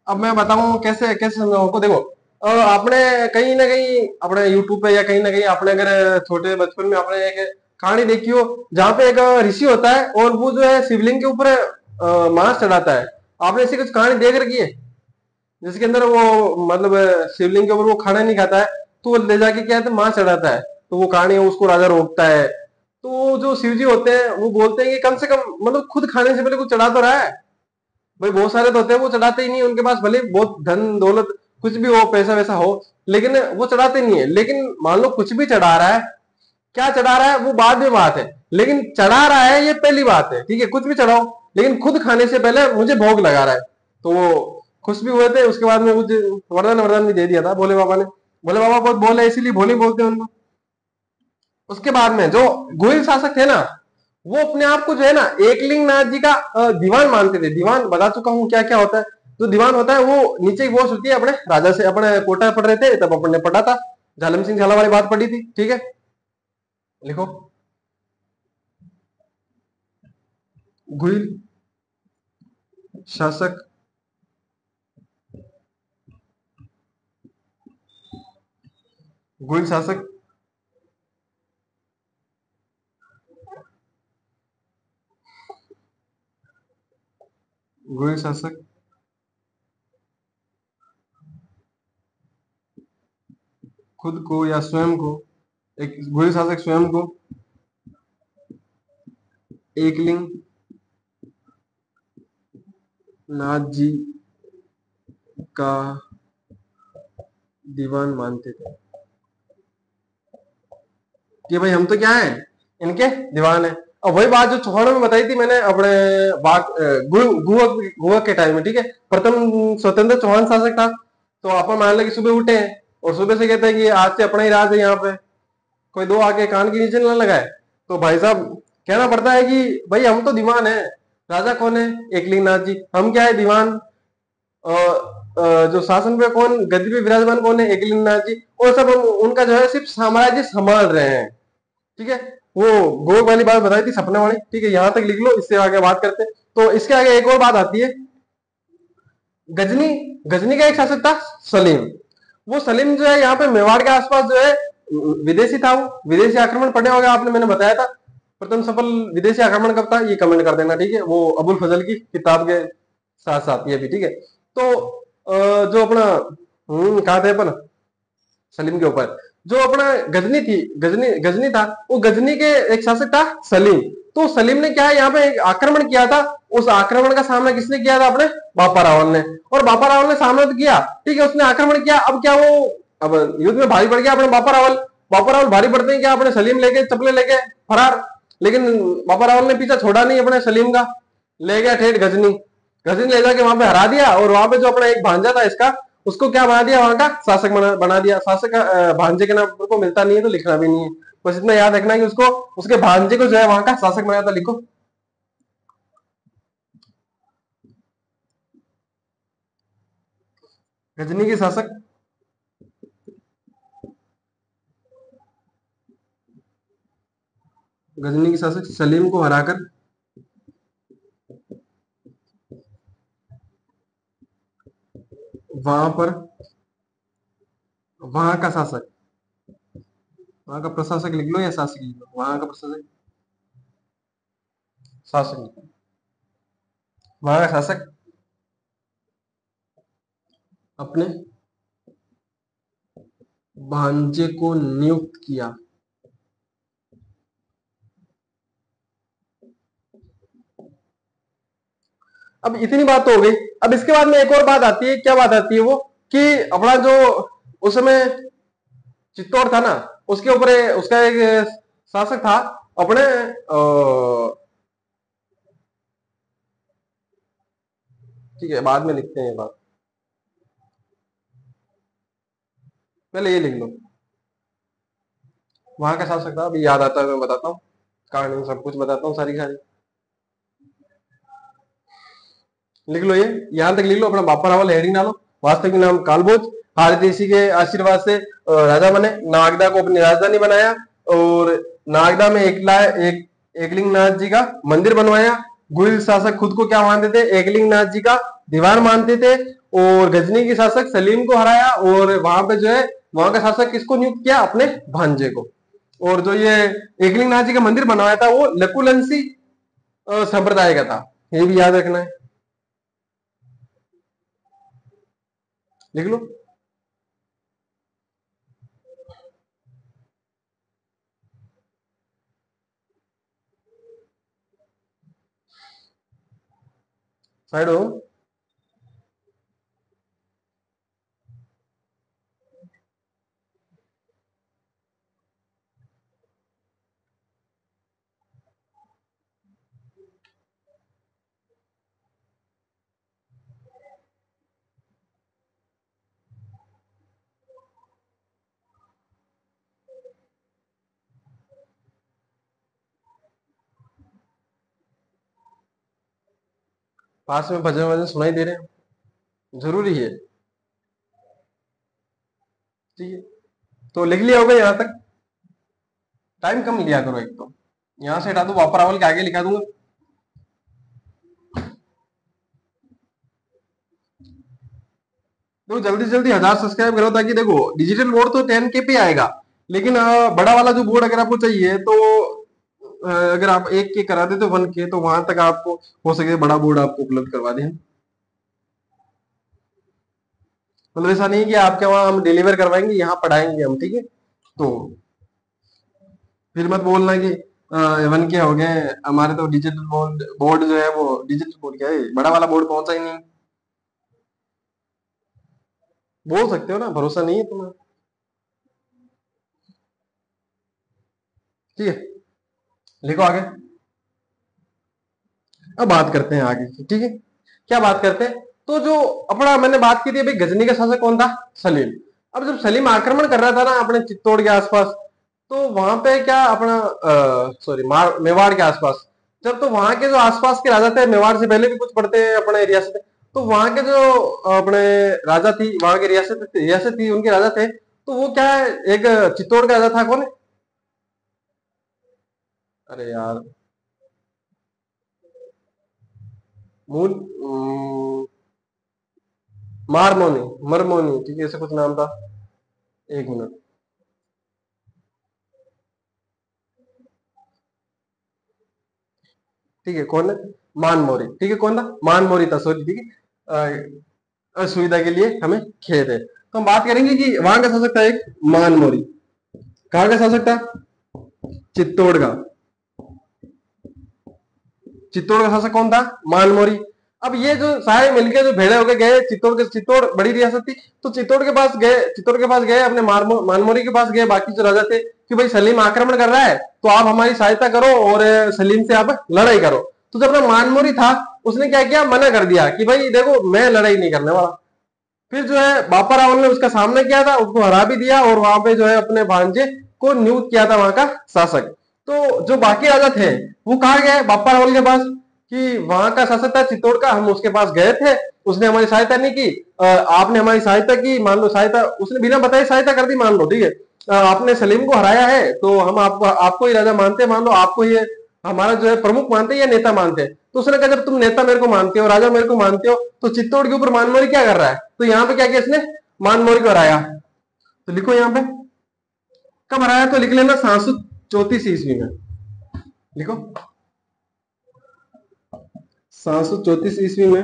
अब मैं बताऊं कैसे कैसे समझाऊं को। देखो आपने कहीं ना कहीं अपने यूट्यूब पे या कहीं ना कहीं आपने अगर छोटे बचपन में आपने एक कहानी देखी हो जहाँ पे एक ऋषि होता है और वो जो है शिवलिंग के ऊपर मांस चढ़ाता है। आपने ऐसी कुछ कहानी देख रखी है जिसके अंदर वो मतलब शिवलिंग के ऊपर वो खाना नहीं खाता है, तो वो ले जाके क्या है मांस चढ़ाता है, तो वो कहानी उसको राजा रोकता है। तो जो शिव जी होते हैं वो बोलते हैं कि कम से कम मतलब खुद खाने से पहले कुछ चढ़ा तो रहा है। भाई बहुत सारे तो होते हैं वो चढ़ाते ही नहीं, उनके पास भले बहुत धन दौलत कुछ भी हो पैसा वैसा हो लेकिन वो चढ़ाते नहीं है। लेकिन मान लो कुछ भी चढ़ा रहा है, क्या चढ़ा रहा है वो बाद में बात है, लेकिन चढ़ा रहा है ये पहली बात है। ठीक है कुछ भी चढ़ाओ लेकिन खुद खाने से पहले मुझे भोग लगा रहा है। तो वो खुश भी हुए थे, उसके बाद में कुछ वरदान वरदान भी दे दिया था भोले बाबा ने। भोले बाबा बहुत बोले इसीलिए भोले बोलते हैं उनको। उसके बाद में जो गोहिल शासक थे ना वो अपने आप को जो है ना एकलिंग नाथ जी का दीवान मानते थे। दीवान बता चुका हूँ क्या क्या होता है। जो दीवान होता है वो नीचे की वॉच होती है अपने राजा से, अपने कोटा पढ़ रहे थे तब अपन ने पढ़ा था, झालम सिंह झाला वाली बात पढ़ी थी। ठीक है लिखो गोहिल शासक, गोहिल शासक गोहिल शासक खुद को या स्वयं को, एक गोहिल शासक स्वयं को एकलिंग नाथ जी का दीवान मानते थे कि भाई हम तो क्या है इनके दीवान है। और वही बात जो चौहानों में बताई थी मैंने अपने गुहक के टाइम में। ठीक है प्रथम स्वतंत्र चौहान शासक था। तो अपन मान लो कि सुबह उठे हैं और सुबह से कहते हैं कि आज से अपना ही राज है यहाँ पे, कोई दो आके कान के नीचे न लगाए। तो भाई साहब कहना पड़ता है कि भाई हम तो दीवान है, राजा कौन है एकलिंग नाथ जी, हम क्या है दीवान। जो शासन पे कौन गद्दी पे विराजमान कौन है एकलिंग नाथ जी, और सब हम उनका जो है सिर्फ साम्राज्य संभाल रहे हैं। ठीक है वो गो वाली बात बताई थी सपने वाली। ठीक है यहां तक लिख लो, इससे आगे बात करते हैं। तो इसके आगे एक और बात आती है गजनी। गजनी का एक शासक था सलीम। वो सलीम जो है यहाँ पे मेवाड़ के आसपास जो है विदेशी था। वो विदेशी आक्रमण पढ़े होगा आपने, मैंने बताया था प्रथम सफल विदेशी आक्रमण कब था ये कमेंट कर देना। ठीक है वो अबुल फजल की किताब के साथ साथ ये भी। ठीक है तो जो अपना कहा थे अपन सलीम के ऊपर, जो अपना गजनी थी, गजनी गजनी था, वो गजनी के एक शासक था सलीम। तो सलीम ने क्या है यहाँ पे एक आक्रमण किया था। उस आक्रमण का सामना किसने किया था अपने बापा रावल ने। और बापा रावल ने सामना तो किया, ठीक है उसने आक्रमण किया। अब क्या वो अब युद्ध में भारी पड़ गया अपने बापा रावल। बापा रावल भारी पड़ते हैं क्या अपने सलीम लेके चपले लेके फरार। लेकिन बापा रावल ने पीछा छोड़ा नहीं अपने सलीम का, ले गया ठेठ गजनी। गजनी ले जाके वहां पे हरा दिया और वहां पे जो अपना एक भांजा था इसका उसको क्या बना दिया वहां का शासक बना दिया। शासक भांजे के नाम को मिलता नहीं है तो लिखना भी नहीं है, बस इतना याद रखना है कि उसको उसके भांजे को जो है वहां का शासक बनाया था। लिखो गजनी के शासक, गजनी के शासक सलीम को हराकर वहां पर वहां का शासक, वहां का प्रशासक लिख लो या शासक लिख लो, वहां का प्रशासक शासक लिख लो। वहां का शासक अपने भांजे को नियुक्त किया। अब इतनी बात तो हो गई। अब इसके बाद में एक और बात आती है, क्या बात आती है वो कि अपना जो उस समय चित्तौड़ था ना उसके ऊपर उसका एक शासक था अपने ठीक है बाद में लिखते हैं ये बात, पहले ये लिख लो। वहां का शासक था, अभी याद आता है मैं बताता हूँ, कहानी सब कुछ बताता हूँ सारी सारी। लिख लो ये, यहां तक लिख लो अपना बापा रावल हेडिंग डालो। वास्तविक नाम कालभोज, हारित ऋषि के आशीर्वाद से राजा बने, नागदा को अपनी राजधानी बनाया और नागदा में एकलिंग नाथ जी का मंदिर बनवाया। गुहिल शासक खुद को क्या मानते थे एकलिंग नाथ जी का दीवान मानते थे और गजनी के शासक सलीम को हराया, और वहां पे जो है वहां का शासक किसको नियुक्त किया, अपने भांजे को। और जो ये एकलिंगनाथ जी का मंदिर बनवाया था वो लकुलंसी संप्रदाय का था, ये भी याद रखना है, लिख लो। साइड हो। पास में भजन वजन सुनाई दे रहे हैं, जरूरी है। ठीक है, तो लिख लिया होगा यहाँ तक। टाइम कम लिया करो, एक तो यहाँ से हटा दो, वापर आवल के आगे लिखा दूंगा। तो जल्दी से जल्दी 1000 सब्सक्राइब करो, ताकि देखो डिजिटल बोर्ड तो 10K पे आएगा, लेकिन बड़ा वाला जो बोर्ड अगर आपको चाहिए तो अगर आप 1K करा दे तो 1K, तो वहां तक आपको हो सके बड़ा बोर्ड आपको उपलब्ध करवा दें। मतलब ऐसा नहीं कि आपके वहां हम डिलीवर करवाएंगे, यहाँ पढ़ाएंगे हम, ठीक है। तो फिर मत बोलना कि 1K हो गए हमारे, तो डिजिटल बोर्ड बोर्ड जो है वो डिजिटल बोर्ड क्या है, बड़ा वाला बोर्ड पहुंचा ही नहीं। बोल सकते हो ना, भरोसा नहीं है तुम्हें। ठीक है, लिखो आगे। अब बात करते हैं आगे की, ठीक है। क्या बात करते हैं, तो जो अपना मैंने बात की थी अभी, गजनी का शासक कौन था, सलीम। अब जब सलीम आक्रमण कर रहा था ना अपने चित्तौड़ के आसपास, तो वहां पे क्या अपना सॉरी मेवाड़ के आसपास, जब तो वहां के जो आसपास के राजा थे, मेवाड़ से पहले भी कुछ पड़ते हैं अपने रियासत, तो वहां के जो अपने राजा थी, वहां की रियासत थी, उनके राजा थे, तो वो क्या है, एक चित्तौड़ का राजा था, कौन है, अरे यार, मूल मारमोनी, मरमोनी, ठीक है, ऐसे कुछ नाम था। एक मिनट। ठीक है, कौन है, मानमोरी, ठीक है, कौन था, मानमोरी था, सॉरी, ठीक है। असुविधा के लिए हमें खेद है, तो हम बात करेंगे कि वहां का शासक था एक मानमोरी। कहाँ का शासक था, चित्तौड़ का। चित्तौड़ का शासक कौन था, मानमोरी। अब ये जो सारे मिलके जो भेड़े होके गए चित्तौड़ के, चित्तौड़ बड़ी रियासत थी, तो चित्तौड़ के पास गए, चित्तौड़ के पास गए, अपने मानमोरी के पास गए, बाकी जो राजा थे, कि भाई सलीम आक्रमण कर रहा है, तो आप हमारी सहायता करो और सलीम से आप लड़ाई करो। तो जो अपना मानमोरी था, उसने क्या किया, मना कर दिया कि भाई देखो मैं लड़ाई नहीं करने वाला। फिर जो है बापा रावल ने उसका सामना किया था, उसको हरा भी दिया, और वहां पे जो है अपने भांजे को नियुक्त किया था वहां का शासक। तो जो बाकी राजा थे वो कहा गए बापा रावल के पास, कि वहां का शासक था चित्तौड़ का, हम उसके पास गए थे, उसने हमारी सहायता नहीं की, आपने हमारी सहायता की, मान लो सहायता उसने बिना बताए सहायता कर दी, मान लो, ठीक है। आपने सलीम को हराया है, तो हम आपको आपको ही राजा मानते हैं, मान लो आपको ही हमारा जो है प्रमुख मानते हैं या नेता मानते हैं। तो उसने कहा जब तुम नेता मेरे को मानते हो, राजा मेरे को मानते हो, तो चित्तौड़ के ऊपर मानमोरी क्या कर रहा है, तो यहाँ पे क्या किया इसने, मानमोरी को हराया। तो लिखो यहाँ पे कब हराया, तो लिख लेना 734 ईस्वी में, लिखो 734 ईस्वी में।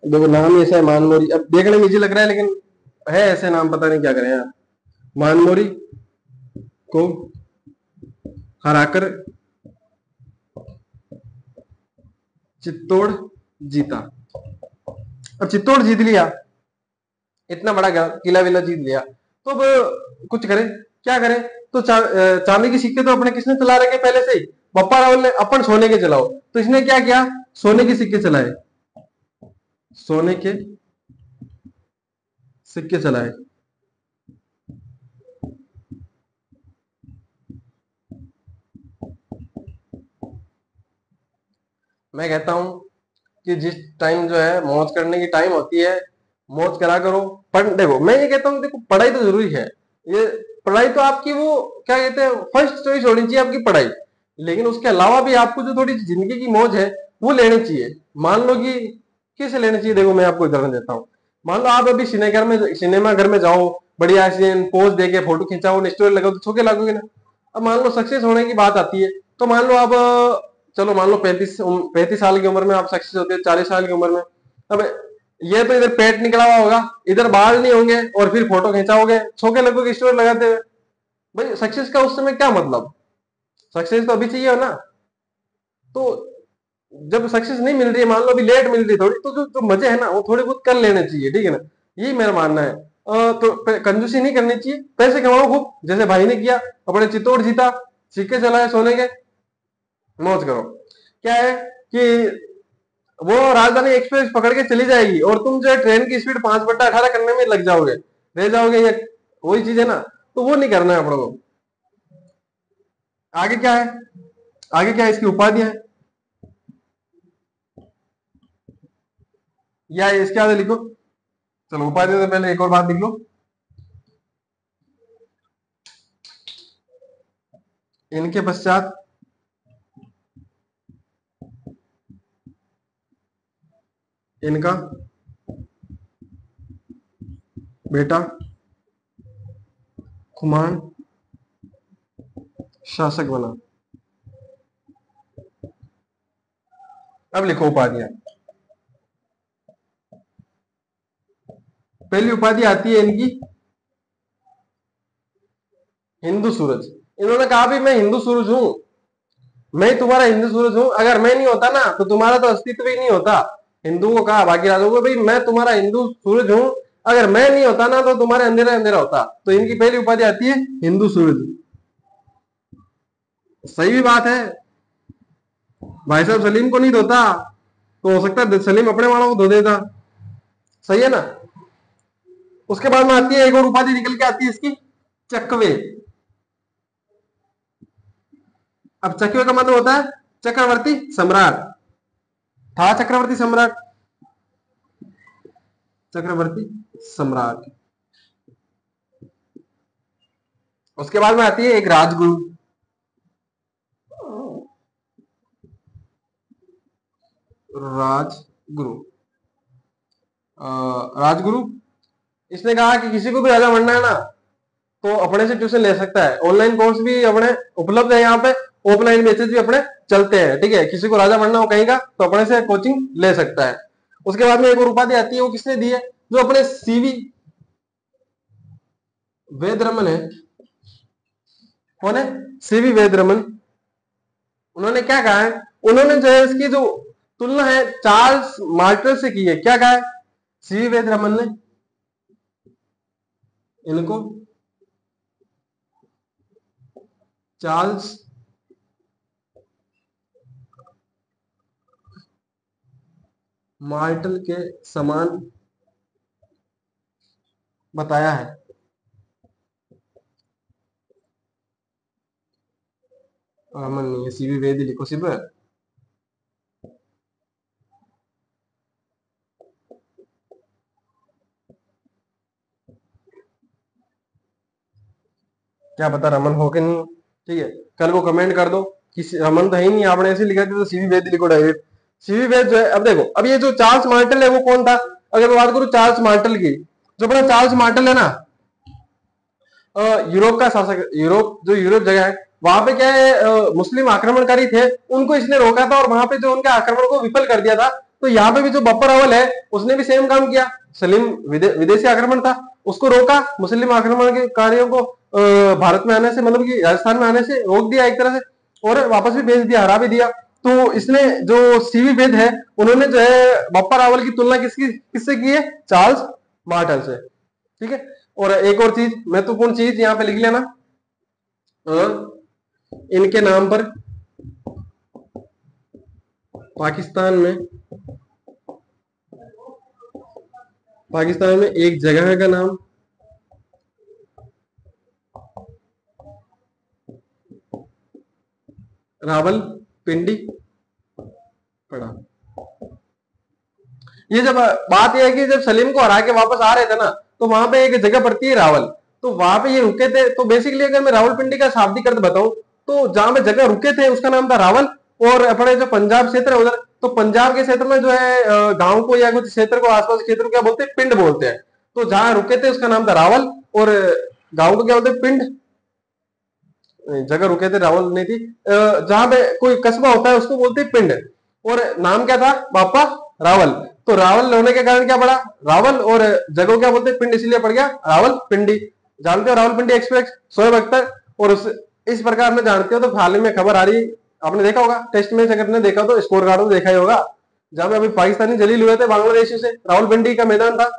देखो नाम ही ऐसा है मानमोरी, अब देखने में इजी लग रहा है, लेकिन है ऐसे नाम, पता नहीं क्या करें यार। मानमोरी को हराकर चित्तौड़ जीता। अब चित्तौड़ जीत लिया, इतना बड़ा किला विला जीत लिया, तो अब कुछ करें, क्या करें, तो चांदी के सिक्के तो अपने किसने चला रखे पहले से ही, बप्पा रावल ने, अपन सोने के चलाओ, तो इसने क्या किया, सोने के सिक्के चलाए, सोने के सिक्के चलाए। मैं कहता हूं कि जिस टाइम जो है मौज करने की टाइम होती है, मौज करा करो। पर देखो मैं ये कहता हूँ, देखो पढ़ाई तो जरूरी है, ये पढ़ाई तो आपकी वो क्या कहते हैं फर्स्ट चॉइस होनी चाहिए आपकी पढ़ाई, लेकिन उसके अलावा भी आपको जो थोड़ी जिंदगी की मौज है वो लेनी चाहिए। मान लो कि कैसे लेनी चाहिए, देखो मैं आपको उदाहरण देता हूँ। मान लो आप अभी सिनेमा घर में जाओ, बढ़िया से पोज देके फोटो खिंचाओ, स्टोरी लगाओ तो छोके लगोगे ना। अब मान लो सक्सेस होने की बात आती है, तो मान लो आप चलो मान लो 35 साल की उम्र में आप सक्सेस होते हो, 40 साल की उम्र में। अब ये तो इधर पेट निकला हुआ होगा, इधर बाल नहीं होंगे, और फिर फोटो खिंचाओगे, छोके लगोगे स्टोरी लगाते हुए। भाई सक्सेस का उस समय क्या मतलब? सक्सेस तो अभी चाहिए हो ना। तो जब सक्सेस नहीं मिल रही है, मान लो अभी लेट मिल रही है थोड़ी, तो जो मजे है ना वो थोड़े बहुत कर लेने चाहिए, ठीक है ना। यही मेरा मानना है। तो कंजूसी नहीं करनी चाहिए, पैसे कमाओ खूब, जैसे भाई ने किया, अपने चित्तौड़ जीता, सिक्के चलाए सोने के, मौज करो। क्या है कि वो राजधानी एक्सप्रेस पकड़ के चली जाएगी और तुम जो है ट्रेन की स्पीड 5/18 करने में लग जाओगे, रह जाओगे, ये वही चीज है ना। तो वो नहीं करना है अपने को। आगे क्या है, आगे क्या है, इसकी उपाधियां है, या इसके आगे लिखो। चलो उपाधि से पहले एक और बात लिख लो। इनके पश्चात इनका बेटा खुमान शासक बना। अब लिखो उपाधियां। पहली उपाधि आती है इनकी हिंदू सूरज। इन्होंने कहा भी मैं हिंदू सूरज हूं, मैं तुम्हारा हिंदू सूरज हूं, अगर मैं नहीं होता ना तो तुम्हारा तो अस्तित्व ही नहीं होता। हिंदुओं को कहा, बाकी राजाओं को, भाई मैं तुम्हारा हिंदू सूरज हूं, अगर मैं नहीं होता ना तो तुम्हारे अंधेरा अंधेरा होता। तो इनकी पहली उपाधि आती है हिंदू सूरज। सही भी बात है, भाई साहब सलीम को नहीं धोता तो हो सकता है सलीम अपने वालों को धो देता। सही है ना। उसके बाद में आती है एक और उपाधि निकल के आती है इसकी, चकवे। अब चकवे का मतलब होता है चक्रवर्ती सम्राट। था चक्रवर्ती सम्राट, चक्रवर्ती सम्राट। उसके बाद में आती है एक राजगुरु। राजगुरु, राजगुरु, इसने कहा कि किसी को भी राजा बनना है ना तो अपने से ट्यूशन ले सकता है, ऑनलाइन कोर्स भी अपने उपलब्ध है यहाँ पे, ऑफलाइन बेसिस भी अपने चलते हैं, ठीक है। किसी को राजा बनना हो कहीं का तो अपने से कोचिंग ले सकता है। उसके बाद में एक और उपाधि आती है, वो किसने दी है? जो अपने सीवी वेद रमन है। कौन है? सीवी वेद रमन। उन्होंने क्या कहा है? उन्होंने जो है इसकी जो तुलना है चार्ल्स मार्टल से की है। क्या कहा है सीवी वेद रमन ने? इनको चार्ल्स मार्टल के समान बताया है। रमन नहीं है, सीवी वेद ही लिखो सिर्फ। क्या पता रमन हो कि नहीं हो, ठीक है। कल को कमेंट कर दो कि रमन तो है ही नहीं, आपने ऐसे लिखा था, तो सीवी वेद लिखो डायरेक्ट। सीवी वेद जो है, अब देखो, अब ये जो चार्ल्स मार्टल है वो कौन था? अगर मैं बात करूं चार्ल्स मार्टल की, जो अपना चार्ल्स मार्टल है ना, यूरोप का शासक, यूरोप जो यूरोप जगह है वहां पे क्या है, मुस्लिम आक्रमणकारी थे, उनको इसने रोका था और वहां पे जो उनके आक्रमण को विफल कर दिया था। तो यहाँ पे भी जो बप्पर अव्वल है उसने भी सेम काम किया। सलीम विदेशी आक्रमण था, उसको रोका, मुस्लिम आक्रमण के कार्यों को भारत में आने से, मतलब कि राजस्थान में आने से रोक दिया एक तरह से, और वापस भी भेज दिया, हरा भी दिया। तो इसने जो सीवी वेद है, उन्होंने जो है बप्पर अव्वल की तुलना किससे की है? चार्ल्स मार्टल से, ठीक है। और एक और चीज, महत्वपूर्ण चीज यहाँ पे लिख लेना, इनके नाम पर पाकिस्तान में एक जगह का नाम रावलपिंडी पड़ा। ये जब बात यह है कि जब सलीम को हरा के वापस आ रहे थे ना, तो वहां पे एक जगह पड़ती है रावल। तो वहां पे ये रुके थे। तो बेसिकली अगर मैं रावलपिंडी का शाब्दिक अर्थ बताऊं, तो जहां पे जगह रुके थे उसका नाम था रावल। और अपने जो पंजाब क्षेत्र है उधर, तो पंजाब के क्षेत्र में जो है गांव को या कुछ क्षेत्र को, आसपास क्षेत्र को क्या बोलते हैं, पिंड बोलते हैं। तो जहां रुके थे उसका नाम था रावल, और गांव को क्या बोलते हैं, पिंड। जगह रुके थे रावल नहीं थी। जहां पे कोई कस्बा होता है उसको बोलते हैं पिंड। और नाम क्या था, बापा रावल। तो रावल होने के कारण क्या पड़ा, रावल, और जगह को क्या बोलते हैं, पिंड, इसलिए पड़ गया रावल पिंडी। जानते हो रावलपिंडी एक्सप्रेस, शोएब अख्तर। और इस प्रकार में जानते हो। तो हाल ही में खबर आ रही, आपने देखा होगा टेस्ट मैच, अगर ने देखा तो स्कोर कार्ड तो देखा ही होगा, जहां पे अभी पाकिस्तानी जलील हुए थे बांग्लादेशियों से, रावलपिंडी का मैदान था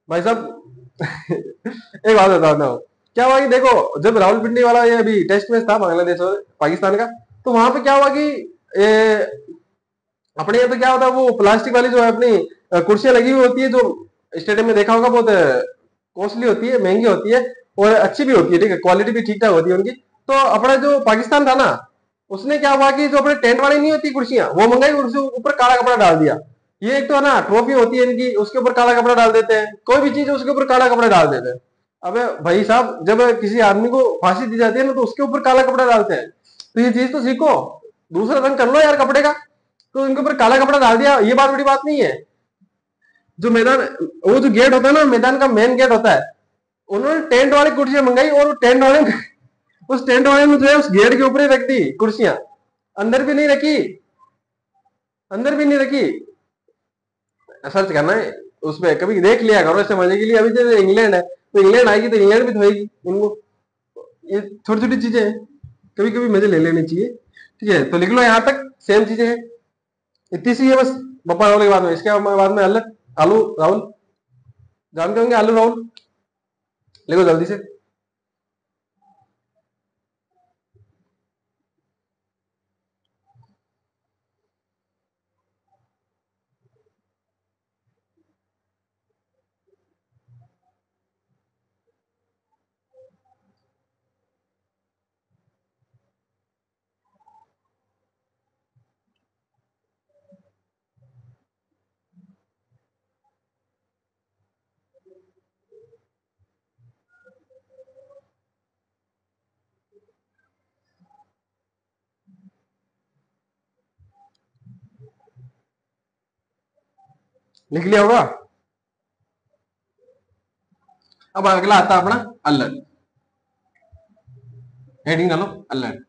भाई साहब। एक बात बताता हूँ, क्या हुआ कि देखो, जब रावलपिंडी वाला ये अभी टेस्ट मैच था बांग्लादेश और पाकिस्तान का, तो वहां पे क्या हुआ कि अपने यहाँ पे क्या होता है, वो प्लास्टिक वाली जो है अपनी कुर्सियां लगी हुई होती है, जो स्टेडियम में देखा होगा, बहुत कॉस्टली होती है, महंगी होती है, और अच्छी भी होती है, ठीक है, क्वालिटी भी ठीक ठाक होती है उनकी। तो अपना जो पाकिस्तान था ना, उसने क्या हुआ कि जो अपने टेंट वाली नहीं होती कुर्सियां, वो मंगाई, उसके ऊपर काला कपड़ा डाल दिया। ये एक तो है ना, ट्रॉफी होती है इनकी, उसके ऊपर काला कपड़ा डाल देते हैं, कोई भी चीज उसके ऊपर काला कपड़ा डाल देते हैं। अबे भाई साहब, जब किसी आदमी को फांसी दी जाती है ना, तो उसके ऊपर काला कपड़ा डालते हैं। तो ये चीज तो सीखो, दूसरा रंग कर लो यार कपड़े का। तो इनके ऊपर काला कपड़ा डाल दिया, ये बात बड़ी बात नहीं है। जो मैदान, वो जो गेट होता है ना, मैदान का मेन गेट होता है, उन्होंने टेंट वाली कुर्सियां मंगाई, और टेंट वाले उस टेंट वाले में जो है उस गेट के ऊपर ही रख दी कुर्सियां, अंदर भी नहीं रखी, अंदर भी नहीं रखी। सर्च करना है उसमें, कभी देख लिया करो ऐसे मजे के लिए। अभी जैसे इंग्लैंड है, तो इंग्लैंड आएगी तो इंग्लैंड भी धोएगी इनको। ये छोटी छोटी चीजें हैं, कभी कभी मजे ले लेने चाहिए। ठीक है, तो लिख लो यहाँ तक, सेम चीजें हैं, इतनी सी है बस। पप्पा राहुल के बाद में, इसके बाद में अलग आलू राहुल, जानते होंगे आलू राहुल, लिखो जल्दी से। लिख लिया होगा। अब अगला आता है अपना अल्लड, हेडिंग डालो अल्लड।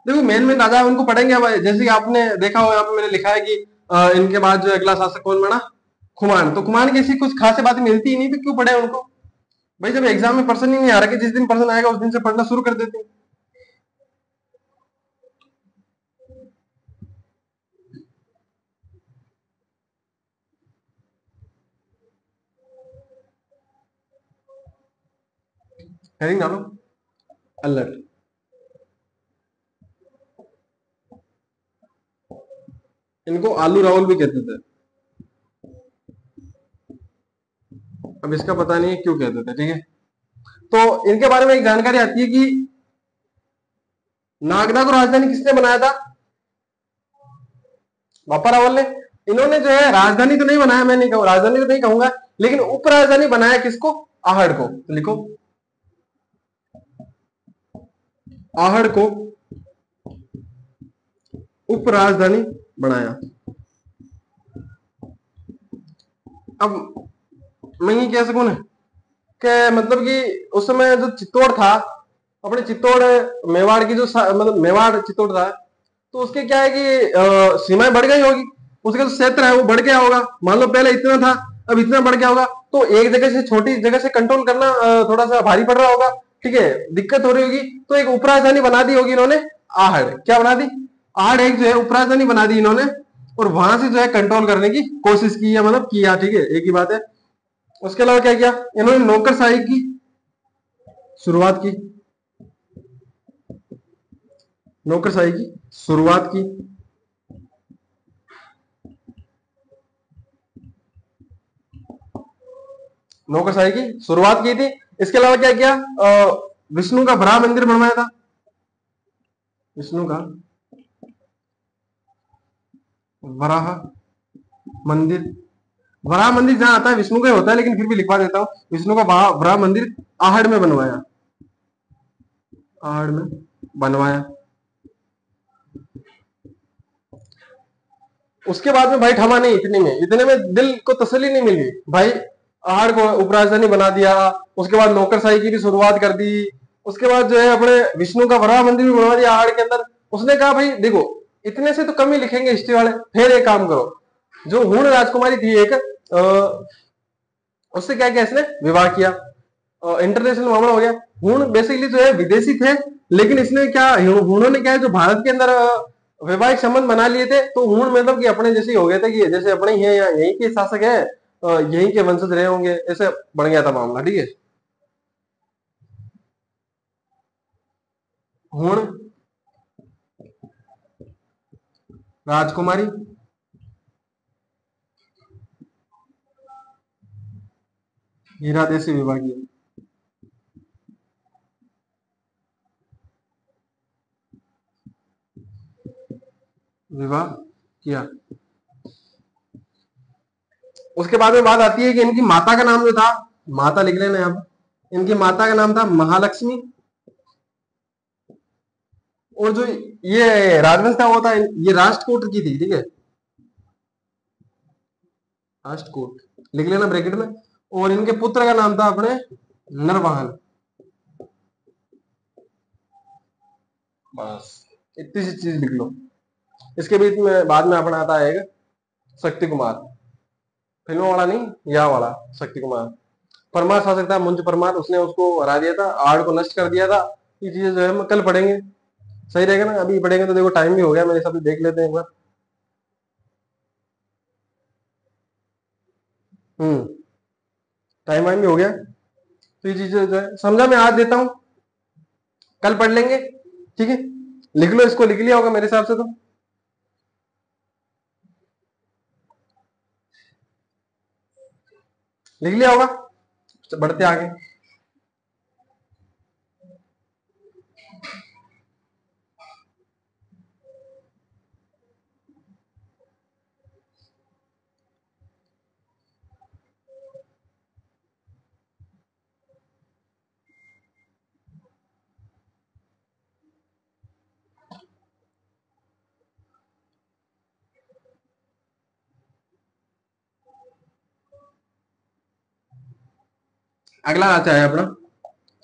देखो मेन मेन राजा उनको पढ़ेंगे अब, जैसे कि आपने देखा हो, यहाँ पे मैंने लिखा है कि इनके बाद जो अगला शासक कौन बना, खुमान। तो खुमान की ऐसी कुछ खास बातें मिलती ही नहीं, तो क्यों पढ़े उनको भाई, जब एग्जाम में पर्सन ही नहीं आ रहा, कि जिस दिन पर्सन आएगा उस दिन से पढ़ना शुरू कर देते हैं। हेडिंग डालो अल्लड। इनको आलू राहुल भी कहते थे, अब इसका पता नहीं है क्यों कहते थे, ठीक है। तो इनके बारे में एक जानकारी आती है कि नागदा को राजधानी किसने बनाया था, बापा रावल ने। इन्होंने जो है राजधानी तो नहीं बनाया, मैं नहीं कहूँ राजधानी तो नहीं कहूंगा, लेकिन उप राजधानी बनाया किसको, आहड़ को। तो लिखो आहड़ को उप राजधानी बनाया। अब मैं ये कह सकूं ना कि मतलब कि उस समय जो चित्तौड़ था, अपने चित्तौड़ मेवाड़ की जो मतलब मेवाड़ चित्तौड़ था, तो उसके क्या है कि सीमाएं बढ़ गई होगी, उसका जो क्षेत्र है वो बढ़ गया होगा। मान लो पहले इतना था, अब इतना बढ़ गया होगा, तो एक जगह से छोटी जगह से कंट्रोल करना थोड़ा सा भारी पड़ रहा होगा, ठीक है, दिक्कत हो रही होगी। तो एक उपराजधानी बना दी होगी इन्होंने, आहड़। क्या बना दी, आहड़ एक जो है उपराजधानी बना दी इन्होंने, और वहां से जो है कंट्रोल करने की कोशिश की, या मतलब किया, ठीक है, एक ही बात है। उसके अलावा क्या किया इन्होंने, नौकरशाही की शुरुआत की, नौकरशाही की शुरुआत की। नौकरशाही की शुरुआत की थी। इसके अलावा क्या किया, विष्णु का बड़ा मंदिर बनवाया था, विष्णु का वराह मंदिर वराह मंदिर जहां आता है विष्णु का होता है, लेकिन फिर भी लिखवा देता हूँ, विष्णु का वराह मंदिर आहड़ में बनवाया, आहड़ में बनवाया। उसके बाद में भाई थमा नहीं, इतने में दिल को तसल्ली नहीं मिली भाई, आहड़ को उपराजधानी बना दिया, उसके बाद नौकरशाही की भी शुरुआत कर दी, उसके बाद जो है अपने विष्णु का वराह मंदिर भी बनवा दिया आहड़ के अंदर। उसने कहा भाई देखो इतने से तो कम ही लिखेंगे हिस्ट्री वाले, फिर एक काम करो, जो हूण राजकुमारी थी एक, उससे क्या किया इसने, विवाह किया, इंटरनेशनल मामला हो गया। हूण बेसिकली जो है विदेशी थे, लेकिन इसने क्या, हूणों ने क्या है जो भारत के अंदर वैवाहिक संबंध बना लिए थे, तो हूण मतलब कि अपने जैसे ही हो गए थे कि जैसे अपने ही है या यहीं के शासक है, यहीं के वंशज रहे होंगे, ऐसे बन गया था मामला, ठीक है। हूण राजकुमारी हीरादे से विवाह किया, विवाह किया। उसके बाद में बात आती है कि इनकी माता का नाम जो था, माता लिख लेना यहाँ पर, इनकी माता का नाम था महालक्ष्मी, और जो ये राजवंश था वो था, ये राष्ट्रकूट की थी, ठीक है, राष्ट्रकूट लिख लेना ब्रैकेट में। और इनके पुत्र का नाम था अपने नरवाहन, बस इतनी सी चीज लिख लो। इसके बीच में बाद में अपना आता है एक शक्ति कुमार, फिल्मों वाला नहीं, यह वाला शक्ति कुमार। परमार शासक था मुंज परमार, उसने उसको हरा दिया था, आड़ को नष्ट कर दिया था। ये चीजें जो है हम कल पढ़ेंगे, सही रहेगा ना, अभी पढ़ेंगे तो देखो टाइम भी हो गया, मेरे साथ देख लेते हैं एक बार। टाइम वाइम भी हो गया, तो ये चीजें जो है समझा, मैं आज देता हूँ, कल पढ़ लेंगे, ठीक है। लिख लो, इसको लिख लिया होगा मेरे हिसाब से तो, लिख लिया होगा। बढ़ते आगे। अगला आता है अपना,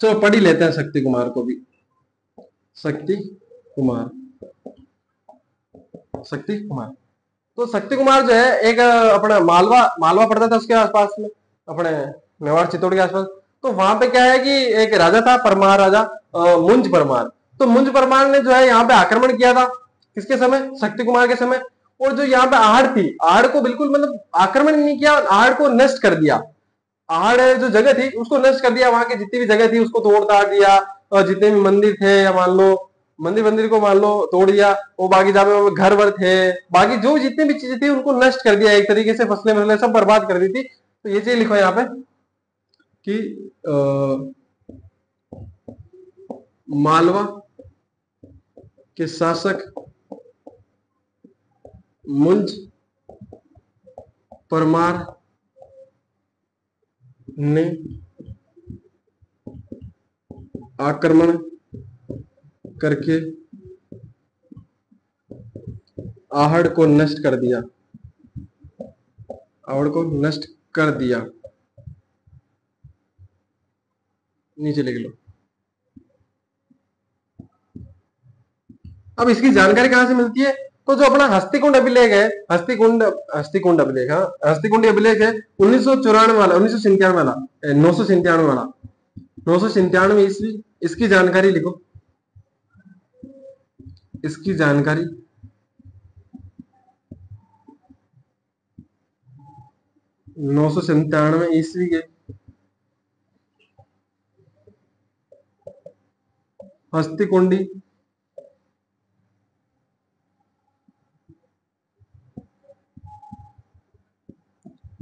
चलो पढ़ ही लेते हैं शक्ति कुमार को भी। शक्ति कुमार, शक्ति कुमार, तो शक्ति कुमार जो है एक अपना मालवा, मालवा पड़ता था उसके आसपास में, अपने मेवाड़ चित्तौड़ के आसपास। तो वहां पे क्या है कि एक राजा था, परमार राजा, मुंज परमार। तो मुंज परमार ने जो है यहाँ पे आक्रमण किया था, किसके समय, शक्ति कुमार के समय। और जो यहाँ पे आहड़ थी, आहड़ को बिल्कुल मतलब आक्रमण नहीं किया, आहड़ को नष्ट कर दिया। आहड़ जो जगह थी उसको नष्ट कर दिया, वहां की जितनी भी जगह थी उसको तोड़ ताड़ दिया, और जितने भी मंदिर थे, या मान लो मंदिर मंदिर को मान लो तोड़ दिया, वो बाकी जहाँ पे घर वर थे, बाकी जो जितनी भी चीजें थी उनको नष्ट कर दिया, एक तरीके से फसलें फसलें सब बर्बाद कर दी थी। तो ये चीज लिखो यहाँ पे कि मालवा के शासक मुंज परमार ने आक्रमण करके आहड़ को नष्ट कर दिया, आहड़ को नष्ट कर दिया, नीचे लिख लो। अब इसकी जानकारी कहां से मिलती है, तो जो अपना हस्तिकुंड अभिलेख है, हस्तिकुंड अभिलेख, हाँ हस्तिकुंड अभिलेख है 1994 वाला, 1997 वाला, 997 वाला, 997 ईस्वी, इसकी जानकारी लिखो, इसकी जानकारी 997 ईस्वी के हस्तिकुंडी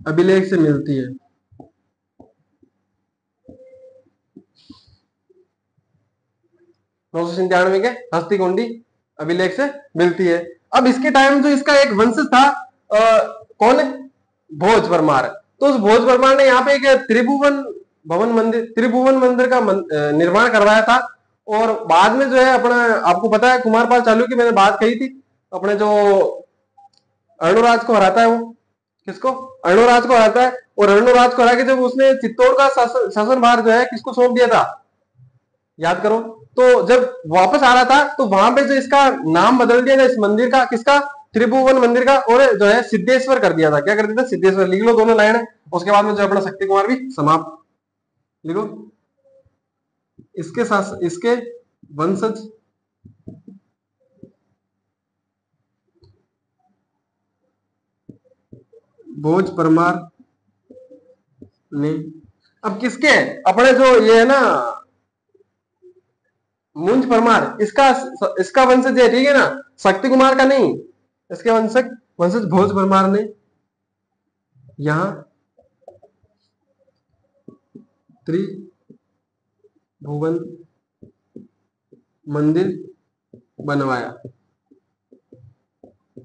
अभिलेख से मिलती है। 997 के हस्तिकुंडी अभिलेख से मिलती है। अब इसके टाइम जो इसका एक वंशज था, कौन है, भोज परमार। तो उस भोज परमार ने यहाँ पे एक त्रिभुवन मंदिर का निर्माण करवाया था। और बाद में जो है अपना, आपको पता है कुमारपाल चालुक्य, मैंने बात कही थी, अपने जो अर्णोराज को हराता है, वो किसको, अर्णोराज को हराता है। और अर्णोराज को हरा के जब उसने चित्तौड़ का शासन भार जो है किसको सौंप दिया था, याद करो। तो जब वापस आ रहा था तो वहां पे जो इसका नाम बदल दिया था इस मंदिर का, किसका, त्रिभुवन मंदिर का, और जो है सिद्धेश्वर कर दिया था। क्या कर दिया था, सिद्धेश्वर। लिख लो दोनों लाइन है। उसके बाद में जो अपना शक्ति कुमार भी समाप्त। लिखो, इसके साथ इसके वंशज भोज परमार ने, अब किसके, अपने जो ये है ना मुंज परमार, इसका वंशज है, ठीक है ना, शक्ति कुमार का नहीं। इसके वंशज भोज परमार ने यहां त्रिभुवन मंदिर बनवाया।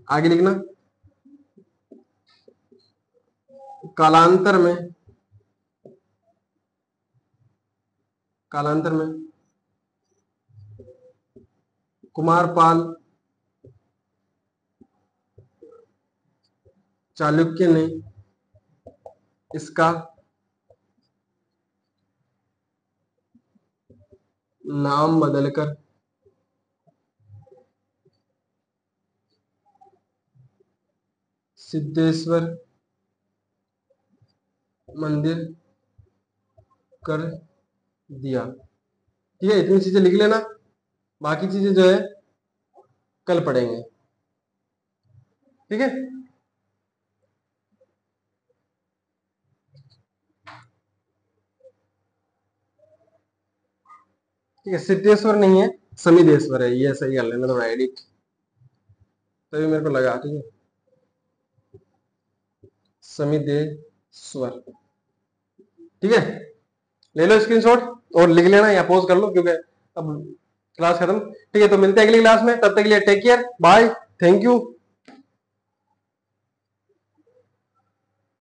आगे लिखना, कालांतर में कुमारपाल चालुक्य ने इसका नाम बदलकर सिद्धेश्वर मंदिर कर दिया। ठीक है, इतनी चीजें लिख लेना, बाकी चीजें जो है कल पढ़ेंगे। ठीक है, ठीक है, सिद्धेश्वर नहीं है, समिदेश्वर है, ये सही कर लेना थोड़ा एडिट, तभी मेरे को लगा। ठीक है, समिदेश्वर। ठीक है, ले लो स्क्रीनशॉट और लिख लेना या पॉज कर लो, क्योंकि अब क्लास खत्म। ठीक है, तो मिलते हैं अगली क्लास में, तब तक के लिए take care, bye, thank you.